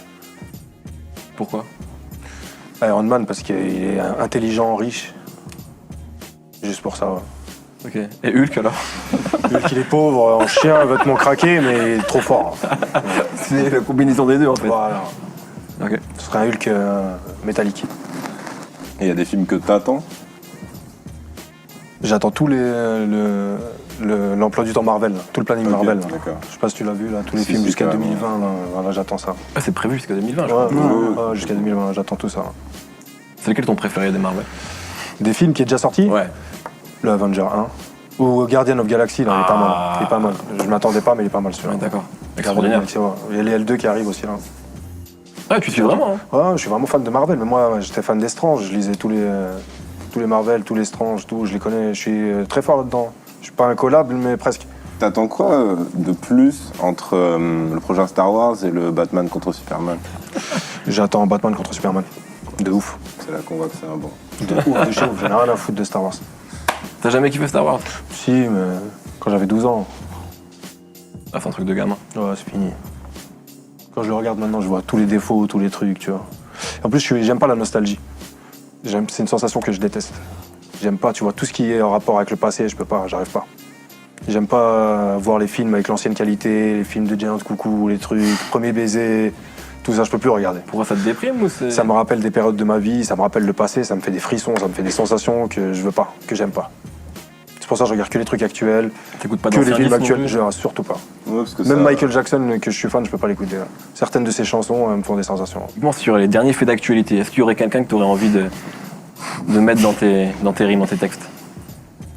Pourquoi? Iron Man parce qu'il est intelligent, riche. Juste pour ça, ouais. Ok. Et Hulk alors? Hulk, il est pauvre, en chien, vêtements craqués, mais il est trop fort. C'est la combinaison des deux en fait. Voilà. Ok. Ce serait un Hulk métallique. Et il y a des films que t'attends? J'attends tous l'emploi du temps Marvel, là, tout le planning Ok, Marvel. d'accord. Je sais pas si tu l'as vu, là, tous les Si, films si, jusqu'à carrément. 2020, là, voilà, j'attends ça. Ah, c'est prévu jusqu'à 2020 je Ouais, crois. jusqu'à 2020, j'attends tout ça. C'est lequel ton préféré des Marvel? Des films qui est déjà sorti? Ouais. Le Avenger 1. Ou Guardian of Galaxy, là, il est pas mal. Il est pas mal. Je m'attendais pas, mais il est pas mal celui-là. Ouais, d'accord. Guardian of Extraordinaire. Galaxy, ouais. Il y a les L2 qui arrivent aussi, là. Ah, tu suis vraiment hein? Ouais, je suis vraiment fan de Marvel, mais moi, j'étais fan des Strange. Je lisais tous les Marvel, tous les Strange, tout. Je les connais, je suis très fort là-dedans. Je suis pas incollable, mais presque. T'attends quoi de plus entre le prochain Star Wars et le Batman contre Superman? J'attends Batman contre Superman. De ouf. C'est là qu'on voit que c'est un bon. De ouf, de chez ouf. J'en ai rien à foutre de Star Wars. T'as jamais kiffé Star Wars? Si, mais quand j'avais 12 ans, Ah, c'est un truc de gamin. ouais, c'est fini. Quand je le regarde maintenant, je vois tous les défauts, tous les trucs, tu vois. En plus, j'aime pas la nostalgie. C'est une sensation que je déteste. J'aime pas, tu vois, tout ce qui est en rapport avec le passé, je peux pas, j'arrive pas. J'aime pas voir les films avec l'ancienne qualité, les films de Giant Coucou, les trucs, Premier baiser, tout ça, je peux plus regarder. Pourquoi ça te déprime ou c'est... Ça me rappelle des périodes de ma vie, ça me rappelle le passé, ça me fait des frissons, ça me fait des sensations que je veux pas, que j'aime pas. C'est pour ça que je regarde que les trucs actuels, T'écoutes pas que les d'anciens films disques non actuels, plus? je, surtout pas. Ouais, parce que Même ça- Michael Jackson, que je suis fan, je peux pas l'écouter. Là. Certaines de ses chansons me font des sensations. Typiquement sur les derniers faits d'actualité, est-ce qu'il y aurait quelqu'un que tu aurais envie de mettre dans tes rimes, dans tes textes?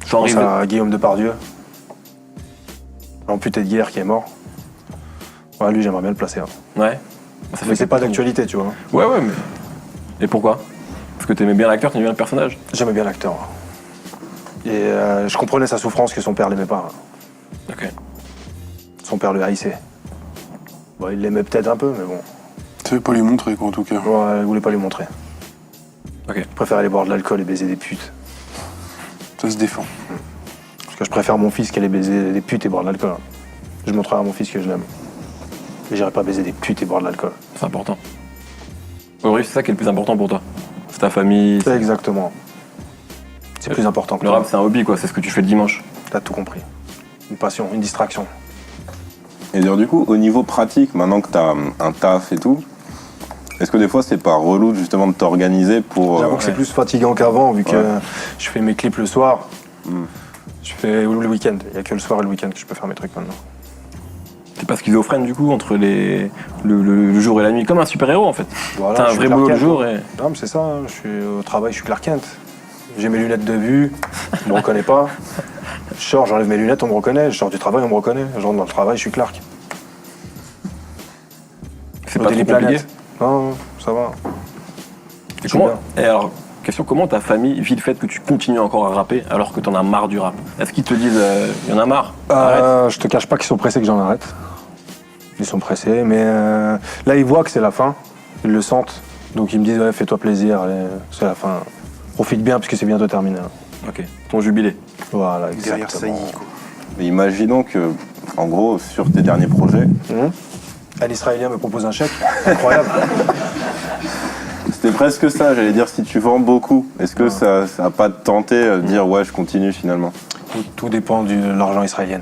Je Genre, pense à Guillaume Depardieu, amputé de guerre qui est mort. Ouais, lui, j'aimerais bien le placer. Hein. Ouais. Bah, ça Mais c'est pas quelques temps. d'actualité, tu vois. Ouais, ouais, mais. Et pourquoi? Parce que t'aimais bien l'acteur, t'aimais bien le personnage? J'aimais bien l'acteur. Et je comprenais sa souffrance que son père l'aimait pas. Ok. Son père le haïssait. Bon, il l'aimait peut-être un peu, mais bon. Tu veux pas lui montrer, quoi, en tout cas. Ouais, il voulait pas lui montrer. Ok. Il préfère aller boire de l'alcool et baiser des putes. Ça se défend. Parce que je préfère mon fils qu'aller baiser des putes et boire de l'alcool. Je montrerai à mon fils que je l'aime. Mais j'irai pas baiser des putes et boire de l'alcool. C'est important. Oui, c'est ça qui est le plus important pour toi. C'est ta famille. C'est exactement. C'est plus important que Le toi. rap, c'est un hobby, quoi. C'est ce que tu fais le dimanche. T'as tout compris. Une passion, une distraction. Et d'ailleurs, du coup, au niveau pratique, maintenant que t'as un taf et tout, est-ce que des fois c'est pas relou justement de t'organiser pour. J'avoue que c'est plus fatigant qu'avant, vu que je fais mes clips le soir. Je fais le week-end. Il n'y a que le soir et le week-end que je peux faire mes trucs maintenant. T'es pas schizophrène, du coup, entre le jour et la nuit. Comme un super-héros, en fait. Voilà, T'as je un suis vrai Clark boulot le Kent. jour et. Non, mais c'est ça. Hein. Je suis au travail, je suis Clark Kent. J'ai mes lunettes de vue, on me reconnaît pas. Je sors, j'enlève mes lunettes, on me reconnaît. Je sors du travail, on me reconnaît. Je rentre dans le travail, je suis Clark. C'est Au pas trop Daily compliqué. Planet. Non, ça va. Et Je comment- suis bien. Et alors, question, comment ta famille vit le fait que tu continues encore à rapper alors que t'en as marre du rap? Est-ce qu'ils te disent, y en a marre, arrête? Je te cache pas qu'ils sont pressés que j'en arrête. Ils sont pressés, mais là ils voient que c'est la fin, ils le sentent. Donc ils me disent ouais, fais-toi plaisir, allez, c'est la fin. Profite bien parce que c'est bientôt terminé. Hein. Ok, ton jubilé. Voilà, Derrière exactement. Saïd, quoi. Mais imaginons que, en gros, sur tes derniers projets, Un Israélien me propose un chèque, incroyable. c'était presque ça, j'allais dire, si tu vends beaucoup, est-ce que ça va pas te tenter de dire ouais, je continue finalement? Tout dépend de l'argent israélien.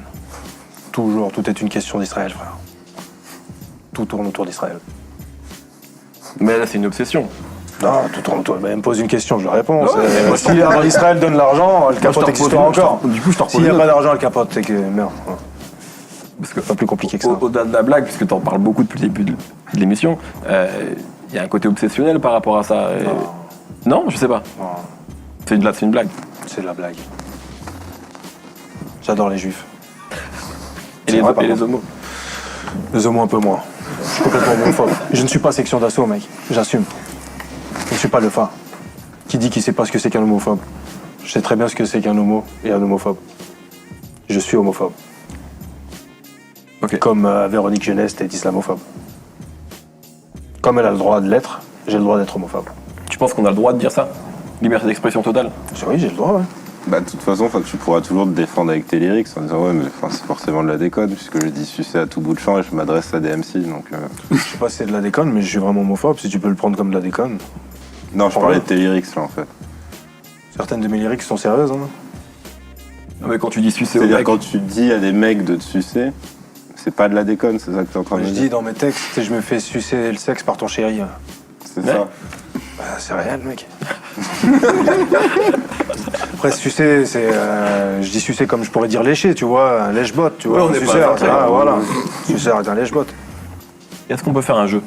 Toujours, tout est une question d'Israël, frère. Tout tourne autour d'Israël. Mais là, c'est une obsession. Non, tout tourne autour. Elle me pose une question, je lui réponds. Ouais, mais moi, je Si Israël donne l'argent, le je te capote repose existera une- je te encore. repose- du coup, je te repose S'il n'y a une pas autre. d'argent, le capote, c'est que merde. Parce que, Pas plus compliqué que ça. Au-delà de la blague, puisque t'en parles beaucoup depuis le début de l'émission, il y a un côté obsessionnel par rapport à ça. Et- Non, je sais pas. Non, C'est une blague. c'est de la blague. J'adore les juifs. Et C'est les, vrai, par et les contre. homos. Les homos un peu moins. Je suis complètement homophobe. Je ne suis pas section d'assaut, mec. J'assume. Je ne suis pas le fa. Qui dit qu'il sait pas ce que c'est qu'un homophobe? Je sais très bien ce que c'est qu'un homo et un homophobe. Je suis homophobe. Ok. Comme Véronique Jeunesse est islamophobe. Comme elle a le droit de l'être, j'ai le droit d'être homophobe. Tu penses qu'on a le droit de dire ça? Liberté d'expression totale. Oui, j'ai le droit, ouais. Bah, de toute façon, tu pourras toujours te défendre avec tes lyrics en disant ouais, mais c'est forcément de la déconne, puisque je dis sucer à tout bout de champ et je m'adresse à des MC. Donc, Je sais pas si c'est de la déconne, mais je suis vraiment homophobe, si tu peux le prendre comme de la déconne. Non, je parlais de tes lyrics là en fait. Certaines de mes lyrics sont sérieuses, hein. Non, mais quand tu dis sucer au C'est-à-dire mec, quand tu dis à des mecs de te sucer, c'est pas de la déconne, c'est ça que t'es en train de Je me dis dire. dans mes textes, tu sais, je me fais sucer le sexe par ton chéri. C'est ça. Bah, c'est réel, mec. Après, sucer, c'est. Je dis sucer comme je pourrais dire lécher, tu vois, un lèche-botte, tu vois. Ouais, on est pas Suceur, parfait. voilà. Suceur est un lèche-botte, est-ce qu'on peut faire un jeu?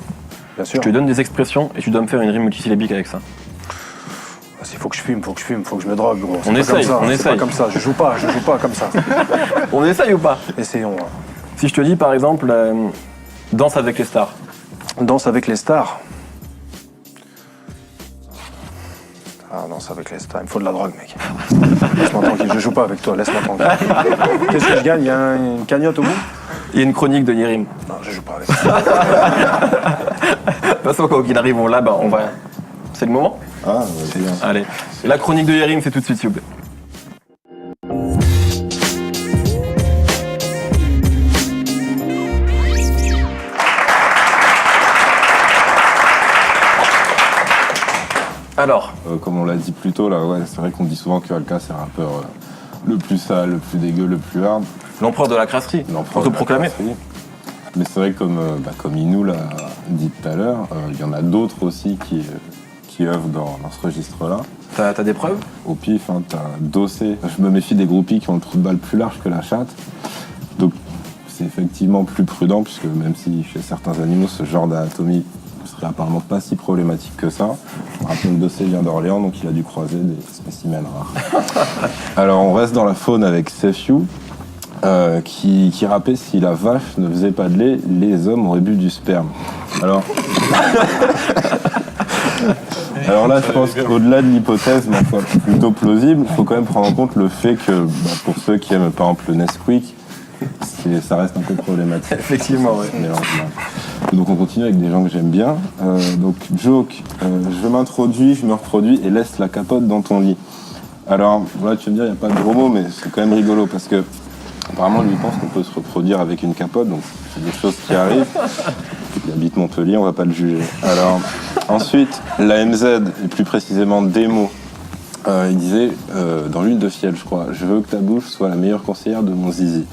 bien sûr. Je te donne des expressions et tu dois me faire une rime multisyllabique avec ça. Il faut que je fume, faut que je me drogue, gros. C'est On pas essaye, comme ça, on c'est essaye. pas comme ça, je joue pas comme ça. On essaye ou pas? Essayons. Si je te dis par exemple, danse avec les stars. Danse avec les stars. Ah, danse avec les stars, il me faut de la drogue, mec. Laisse-moi tranquille, je joue pas avec toi, laisse-moi tranquille. Qu'est-ce que je gagne? Il y a une cagnotte au bout? Il y a une chronique de Yerim. Non, je joue pas avec toi. De toute façon, quand il arrive, on va. C'est le moment? Ah, c'est bien. Allez. Et la chronique de Yerim, c'est tout de suite, s'il vous plaît. Alors, Comme on l'a dit plus tôt, là, ouais, c'est vrai qu'on dit souvent que Alka c'est un rappeur le plus sale, le plus dégueu, le plus hard. l'empereur de la crasserie, L'empereur de la autoproclamé. crasserie. Mais c'est vrai que comme Inou l'a dit tout à l'heure, il y en a d'autres aussi qui œuvrent dans ce registre-là. T'as des preuves? Au pif, hein, t'as Dossé. Je me méfie des groupies qui ont le trou de balle plus large que la chatte. Donc c'est effectivement plus prudent, puisque même si chez certains animaux, ce genre d'anatomie serait apparemment pas si problématique que ça. Rappelons que Dossé vient d'Orléans, donc il a dû croiser des spécimens rares. Alors on reste dans la faune avec Sefiu, qui rappait si la vache ne faisait pas de lait, les hommes auraient bu du sperme. Alors là, je pense qu'au-delà de l'hypothèse, ma foi, plutôt plausible, il faut quand même prendre en compte le fait que, pour ceux qui aiment par exemple le Nesquik, ça reste un peu problématique. Effectivement, ouais. Ce mélange-là. Donc on continue avec des gens que j'aime bien. Donc Joke, je m'introduis, je me reproduis et laisse la capote dans ton lit. Alors voilà, tu vas me dire, il n'y a pas de gros mots, mais c'est quand même rigolo parce que apparemment lui pense qu'on peut se reproduire avec une capote, donc c'est des choses qui arrivent. Il habite Montpellier, on va pas le juger. Alors ensuite, la MZ, et plus précisément Demo, il disait, dans l'huile de fiel je crois, je veux que ta bouche soit la meilleure conseillère de mon zizi.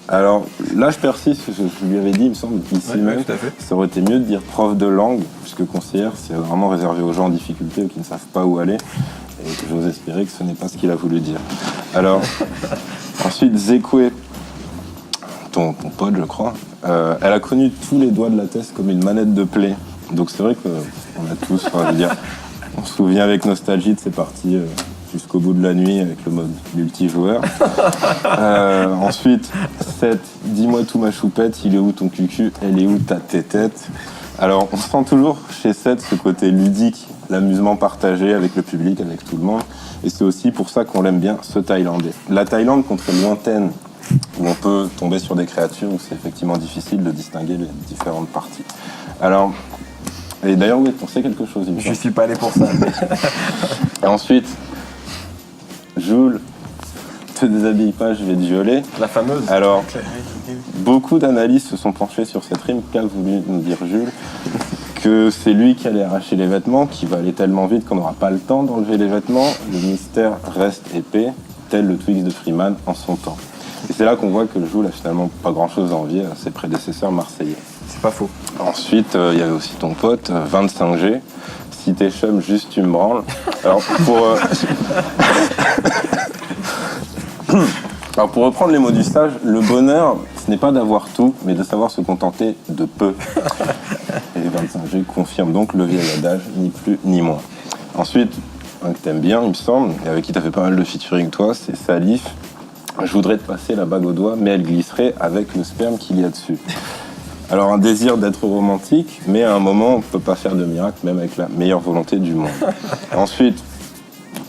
Alors là je persiste, je lui avais dit, il me semble, ici même, tout à fait. ça aurait été mieux de dire prof de langue, puisque conseillère c'est vraiment réservé aux gens en difficulté ou qui ne savent pas où aller. Et j'ose espérer que ce n'est pas ce qu'il a voulu dire. Alors, ensuite Zekwe, ton pote je crois, elle a connu tous les doigts de la test comme une manette de play. Donc c'est vrai qu'on a tous, je veux dire, on se souvient avec nostalgie de ces parties jusqu'au bout de la nuit avec le mode multijoueur. Ensuite, 7, dis-moi tout ma choupette, il est où ton cucu, elle est où ta tétette. Alors on sent toujours chez 7 ce côté ludique, l'amusement partagé avec le public, avec tout le monde. Et c'est aussi pour ça qu'on l'aime bien, ce Thaïlandais. La Thaïlande contre lointaine, où on peut tomber sur des créatures où c'est effectivement difficile de distinguer les différentes parties. Alors, et d'ailleurs, oui, on sait quelque chose, il me Je semble. suis pas allé pour ça. Et ensuite, Jules, te déshabille pas, je vais te violer. La fameuse. Alors, beaucoup d'analystes se sont penchés sur cette rime qu'a voulu nous dire Jules, que c'est lui qui allait arracher les vêtements, qui va aller tellement vite qu'on n'aura pas le temps d'enlever les vêtements. Le mystère reste épais, tel le Twix de Freeman en son temps. Et c'est là qu'on voit que Jules a finalement pas grand-chose à envier à ses prédécesseurs marseillais. C'est pas faux. Ensuite, il y avait aussi ton pote, 25G. Si t'es chum, juste tu me branles. Alors, Alors, pour reprendre les mots du sage, le bonheur, ce n'est pas d'avoir tout, mais de savoir se contenter de peu. Et 25G confirme donc le vieil adage, ni plus ni moins. Ensuite, un que t'aimes bien, il me semble, et avec qui t'as fait pas mal de featuring toi, c'est Salif. Je voudrais te passer la bague au doigt, mais elle glisserait avec le sperme qu'il y a dessus. Alors un désir d'être romantique, mais à un moment on ne peut pas faire de miracle, même avec la meilleure volonté du monde. Ensuite,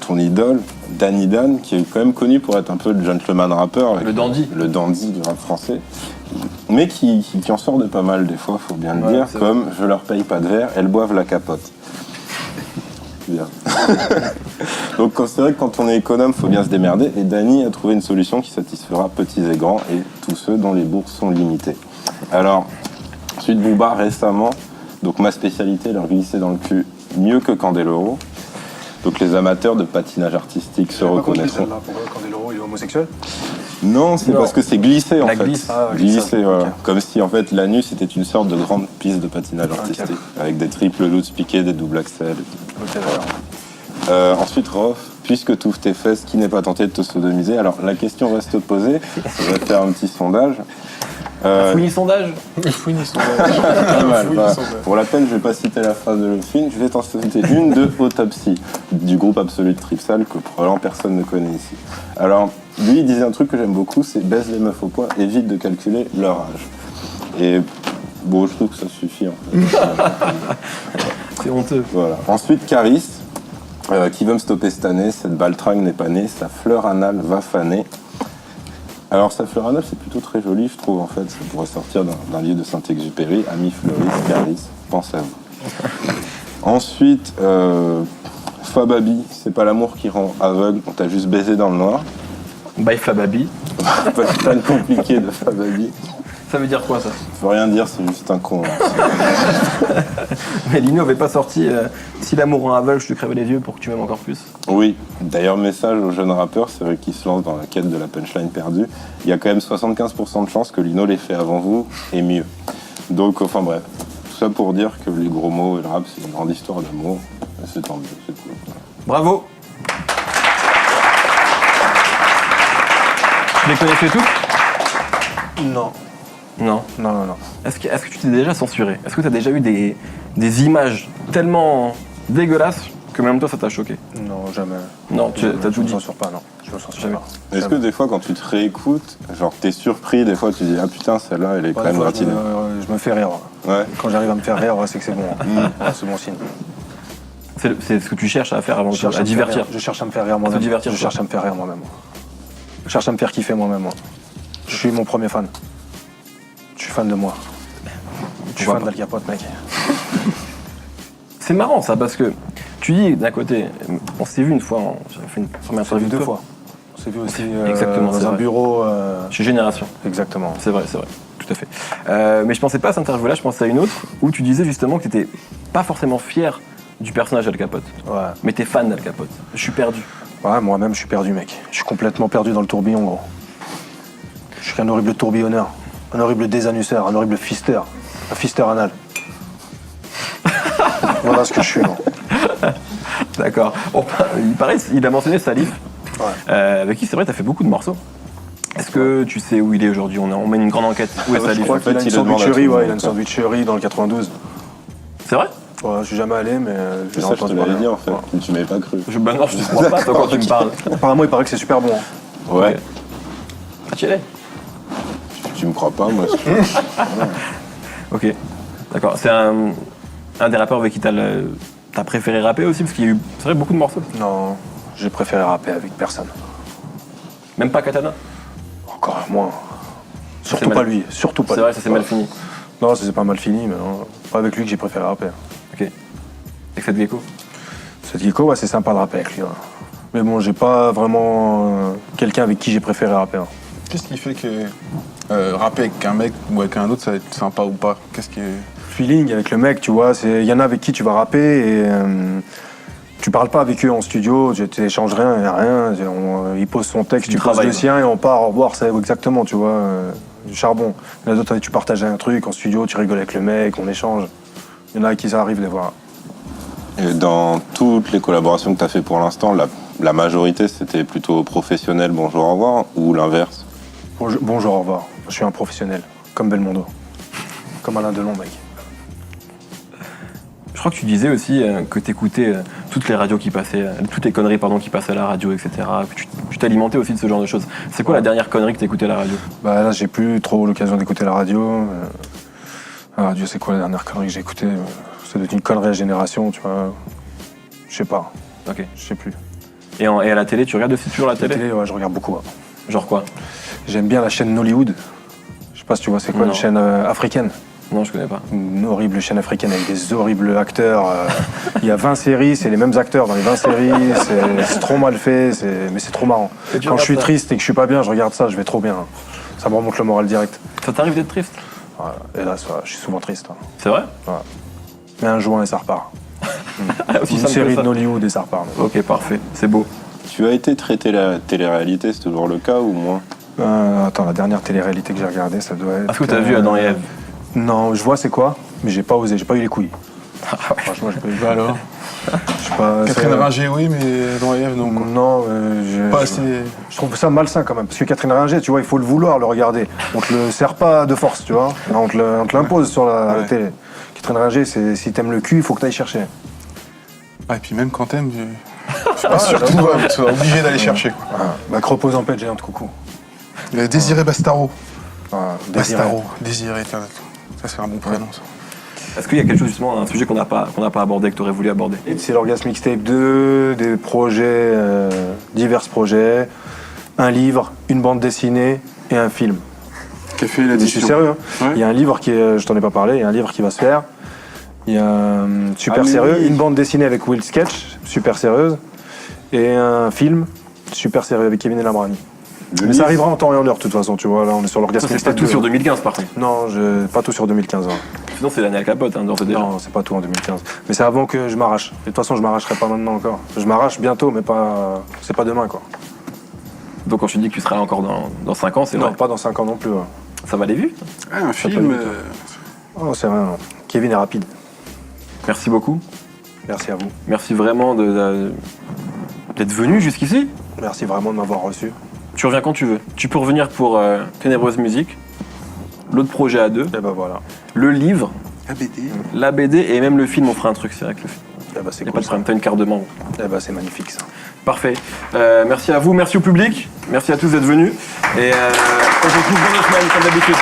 ton idole, Danny Dan, qui est quand même connu pour être un peu le gentleman rappeur. Avec Le dandy. Le dandy du rap français. Mais qui en sort de pas mal des fois, faut bien le dire, comme « Je leur paye pas de verre, elles boivent la capote ». Bien. Donc c'est vrai que quand on est économe, faut bien se démerder. Et Dany a trouvé une solution qui satisfera petits et grands et tous ceux dont les bourses sont limitées. Alors, ensuite Booba récemment, donc ma spécialité, leur glisser dans le cul mieux que Candeloro. Donc les amateurs de patinage artistique se reconnaîtront. Pourquoi Candeloro il est homosexuel? Non, c'est parce que c'est glissé en fait. glisse. Ah, ok, Glissé, ça, voilà. ok. Comme si en fait l'anus était une sorte de grande piste de patinage artistique. Avec des triples loops piqués, des doubles axels. Ok, d'accord. Ensuite, Rof, puisque tu ouvres tes fesses, qui n'est pas tenté de te sodomiser? Alors la question reste posée. Je vais faire un petit sondage. Fouini sondage. Pas mal, bah, pour la peine, je vais pas citer la phrase de Lofin, je vais t'en citer une de Autopsy, du groupe Absolu de Tripsal, que probablement personne ne connaît ici. Alors, lui, il disait un truc que j'aime beaucoup, c'est baise les meufs au point, évite de calculer leur âge. Et bon, je trouve que ça suffit en fait. C'est honteux. Voilà. Ensuite, Caris, qui veut me stopper cette année, cette baltringue n'est pas née, sa fleur anale va faner. Alors, sa fleur anale, c'est plutôt très joli, je trouve, en fait. Ça pourrait sortir d'un livre de Saint-Exupéry, Ami Fleuris, Caris, pense à vous. Ensuite, Fababi, c'est pas l'amour qui rend aveugle, on t'a juste baisé dans le noir. Bye Fababi. Pas une compliquée de Fababi. Ça veut dire quoi ça? Ça veut rien dire, c'est juste un con. Hein. Mais Lino avait pas sorti Si l'amour rend aveugle, je te crève les yeux pour que tu m'aimes encore plus. Oui, d'ailleurs, message aux jeunes rappeurs, c'est vrai qu'ils se lancent dans la quête de la punchline perdue. Il y a quand même 75% de chances que Lino l'ait fait avant vous et mieux. Donc, enfin bref, tout ça pour dire que les gros mots et le rap, c'est une grande histoire d'amour. Et c'est tant mieux, c'est cool. Bravo. Tu les connaissais tous? Non. Non. Non. Est-ce que tu t'es déjà censuré? Est-ce que tu as déjà eu des images tellement dégueulasses que même toi ça t'a choqué? Non, jamais. Non, tu as Je tout me dit. censure pas, non. Je me censure Jamais. pas. Est-ce que des fois, quand tu te réécoutes, genre t'es surpris, des fois tu dis ah putain, celle-là, elle est quand Des même fois, gratinée. je me fais rire. Ouais. Quand j'arrive à me faire rire, c'est que c'est bon. Ouais, c'est bon signe. C'est ce que tu cherches à faire avant à divertir. Je cherche à me faire rire moi-même. Se divertir, Je quoi. cherche à me faire rire moi-même. Je cherche à me faire kiffer moi-même. Moi. Je suis mon premier fan. Je suis fan de moi. Je suis vois fan pas. d'Al Capote, mec. C'est marrant ça parce que tu dis d'un côté, on s'est vu une fois, j'avais fait une première On s'est vu interview de deux toi. fois. On s'est vu aussi Exactement, c'est dans un vrai. bureau. Chez Génération. Exactement. C'est vrai, tout à fait. Mais je pensais pas à cette interview-là, je pensais à une autre où tu disais justement que tu n'étais pas forcément fier du personnage d'Al Capote, Ouais. mais t'es fan d'Al Capote. Je suis perdu. Ouais, moi-même, je suis perdu, mec. Je suis complètement perdu dans le tourbillon, gros. Je suis un horrible tourbillonneur, un horrible désannusseur, un horrible fister. Un fister anal. Voilà ce que je suis, gros. D'accord. Il paraît, il a mentionné Salif, Ouais. avec qui c'est vrai, t'as fait beaucoup de morceaux. Est-ce que tu sais où il est aujourd'hui? On mène une grande enquête. Où est Je Salif? crois qu'il a fait, une il le demande à sandwicherie, tout le ouais, monde, il a une quoi. sandwicherie dans le 92. C'est vrai? Ouais, je suis jamais allé, mais C'est j'ai ça, je te entendu l'avais parler. dit en fait, Ouais. mais tu m'avais pas cru. Bah non, je te crois pas toi, quand tu me parles. Apparemment, il paraît que c'est super bon. Hein. Ouais, Ah, tu y allais? tu me crois pas, moi. Ok. D'accord. C'est un des rappeurs avec qui t'as préféré rapper aussi? Parce qu'il y a eu, c'est vrai, beaucoup de morceaux. Non, j'ai préféré rapper avec personne. Même pas Katana? Encore moins. Surtout C'est mal- pas lui, surtout pas C'est lui. vrai, ça s'est mal fini. Non, ça s'est pas mal fini, mais non. Pas avec lui que j'ai préféré rapper. Ok. Avec cette gecko? Cette Gecko, ouais, c'est sympa de rapper avec lui. Ouais. Mais bon, j'ai pas vraiment quelqu'un avec qui j'ai préféré rapper. Hein. Qu'est-ce qui fait que rapper avec un mec ou avec un autre, ça va être sympa ou pas? Qu'est-ce qui est... Feeling avec le mec, tu vois, il y en a avec qui tu vas rapper et tu parles pas avec eux en studio, tu n'échanges rien. Il pose son texte, Du tu poses travail, le quoi. sien et on part, au revoir, c'est exactement, tu vois, du charbon. Il y en a d'autres avec qui tu partages un truc en studio, tu rigoles avec le mec, on échange. Il y en a avec qui ça arrive de voir. Et dans toutes les collaborations que tu as fait pour l'instant, la majorité c'était plutôt professionnel, bonjour, au revoir, ou l'inverse? Bonjour, au revoir. Je suis un professionnel, comme Belmondo. Comme Alain Delon, mec. Je crois que tu disais aussi que t'écoutais toutes les radios qui passaient, toutes les conneries qui passaient à la radio, etc. Que tu t'alimentais aussi de ce genre de choses. C'est quoi la dernière connerie que t'écoutais à la radio? Bah là, j'ai plus trop l'occasion d'écouter la radio. La radio, c'est quoi la dernière connerie que j'ai écoutée? Ça doit être une connerie à génération, tu vois. Je sais pas, Ok. je sais plus. Et à la télé, tu regardes aussi toujours la La télé? télé, ouais, je regarde beaucoup. Ouais. Genre quoi? J'aime bien la chaîne Nollywood. Je sais pas si tu vois, c'est quoi Non. une chaîne africaine. Non, je connais pas. Une horrible chaîne africaine avec des horribles acteurs. Il y a 20 séries, c'est les mêmes acteurs dans les 20 séries. C'est trop mal fait, mais c'est trop marrant. Et tu Quand je suis regardes ça triste et que je suis pas bien, je regarde ça, je vais trop bien. Ça me remonte le moral direct. Ça t'arrive d'être triste? Voilà. Et là, je suis souvent triste. C'est vrai? Mais un joint et ça repart. Aussi Une simple que série ça. de Nollywood et ça repart. Ok, parfait, c'est beau. Tu as été traité la télé-réalité, c'est toujours le cas ou moins? Attends, la dernière télé-réalité que j'ai regardée, ça doit être... Est-ce que t'as vu Adam et Ève? Non, je vois c'est quoi, mais j'ai pas osé, j'ai pas eu les couilles. Franchement, j'ai pas eu les couilles. alors Je sais pas, Catherine c'est- Ringer, oui, mais dans Ève, non. Quoi. Non, Pas assez. je trouve ça malsain quand même. Parce que Catherine Ringer, tu vois, il faut le vouloir le regarder. On te le sert pas de force, tu vois. On te l'impose sur la Ouais. télé. Catherine Ringer, si t'aimes le cul, il faut que t'ailles chercher. Ah, et puis même quand t'aimes, je suis pas sûr que tu sois obligé d'aller chercher. Quoi. Bah, que repose en paix, géante coucou. Désiré Bastaro. Désiré. Bastaro. Désiré, tiens, ça c'est un bon prénom ça. Est-ce qu'il y a quelque chose justement, un sujet qu'on n'a pas abordé, que tu aurais voulu aborder? C'est l'Orgasme Mixtape 2, des projets, divers projets, un livre, une bande dessinée et un film. Qu'a fait Je suis l'édition? sérieux, hein. Ouais. Il y a un livre qui est, je t'en ai pas parlé, il y a un livre qui va se faire. Il y a un super Ah, mais sérieux, oui. une bande dessinée avec Will Sketch, super sérieuse, et un film super sérieux avec Kevin et Labrani. Mais ça arrivera en temps et en heure de toute façon, tu vois, là on est sur Ça, l'Orgasme c'est pas Mixtape tout 2. sur 2015 par contre. Non, pas tout sur 2015. Hein. Sinon, c'est l'année Al Capote, hein, d'ores et déjà. Non, c'est pas tout en 2015. Mais c'est avant que je m'arrache. Et de toute façon, je m'arracherai pas maintenant encore. Je m'arrache bientôt, mais pas. C'est pas demain, quoi. Donc quand je te dis que tu seras là encore dans 5 ans, c'est Non, vrai. pas dans 5 ans non plus. Ouais. Ça va aller vite. Ah, un peut film. être Oh, c'est rien. Non. Kevin est rapide. Merci beaucoup. Merci à vous. Merci vraiment d'être venu jusqu'ici. Merci vraiment de m'avoir reçu. Tu reviens quand tu veux. Tu peux revenir pour Ténébreuse Musique, l'autre projet à 2, Et ben voilà. le livre, La BD. la BD et même le film. On fera un truc, c'est avec le film. Et ben c'est Y a cool. pas de problème, t'as une carte de membre. Et ben c'est magnifique ça. Parfait. Merci à vous, merci au public, merci à tous d'être venus. Et on se retrouve dans 2 semaines comme d'habitude.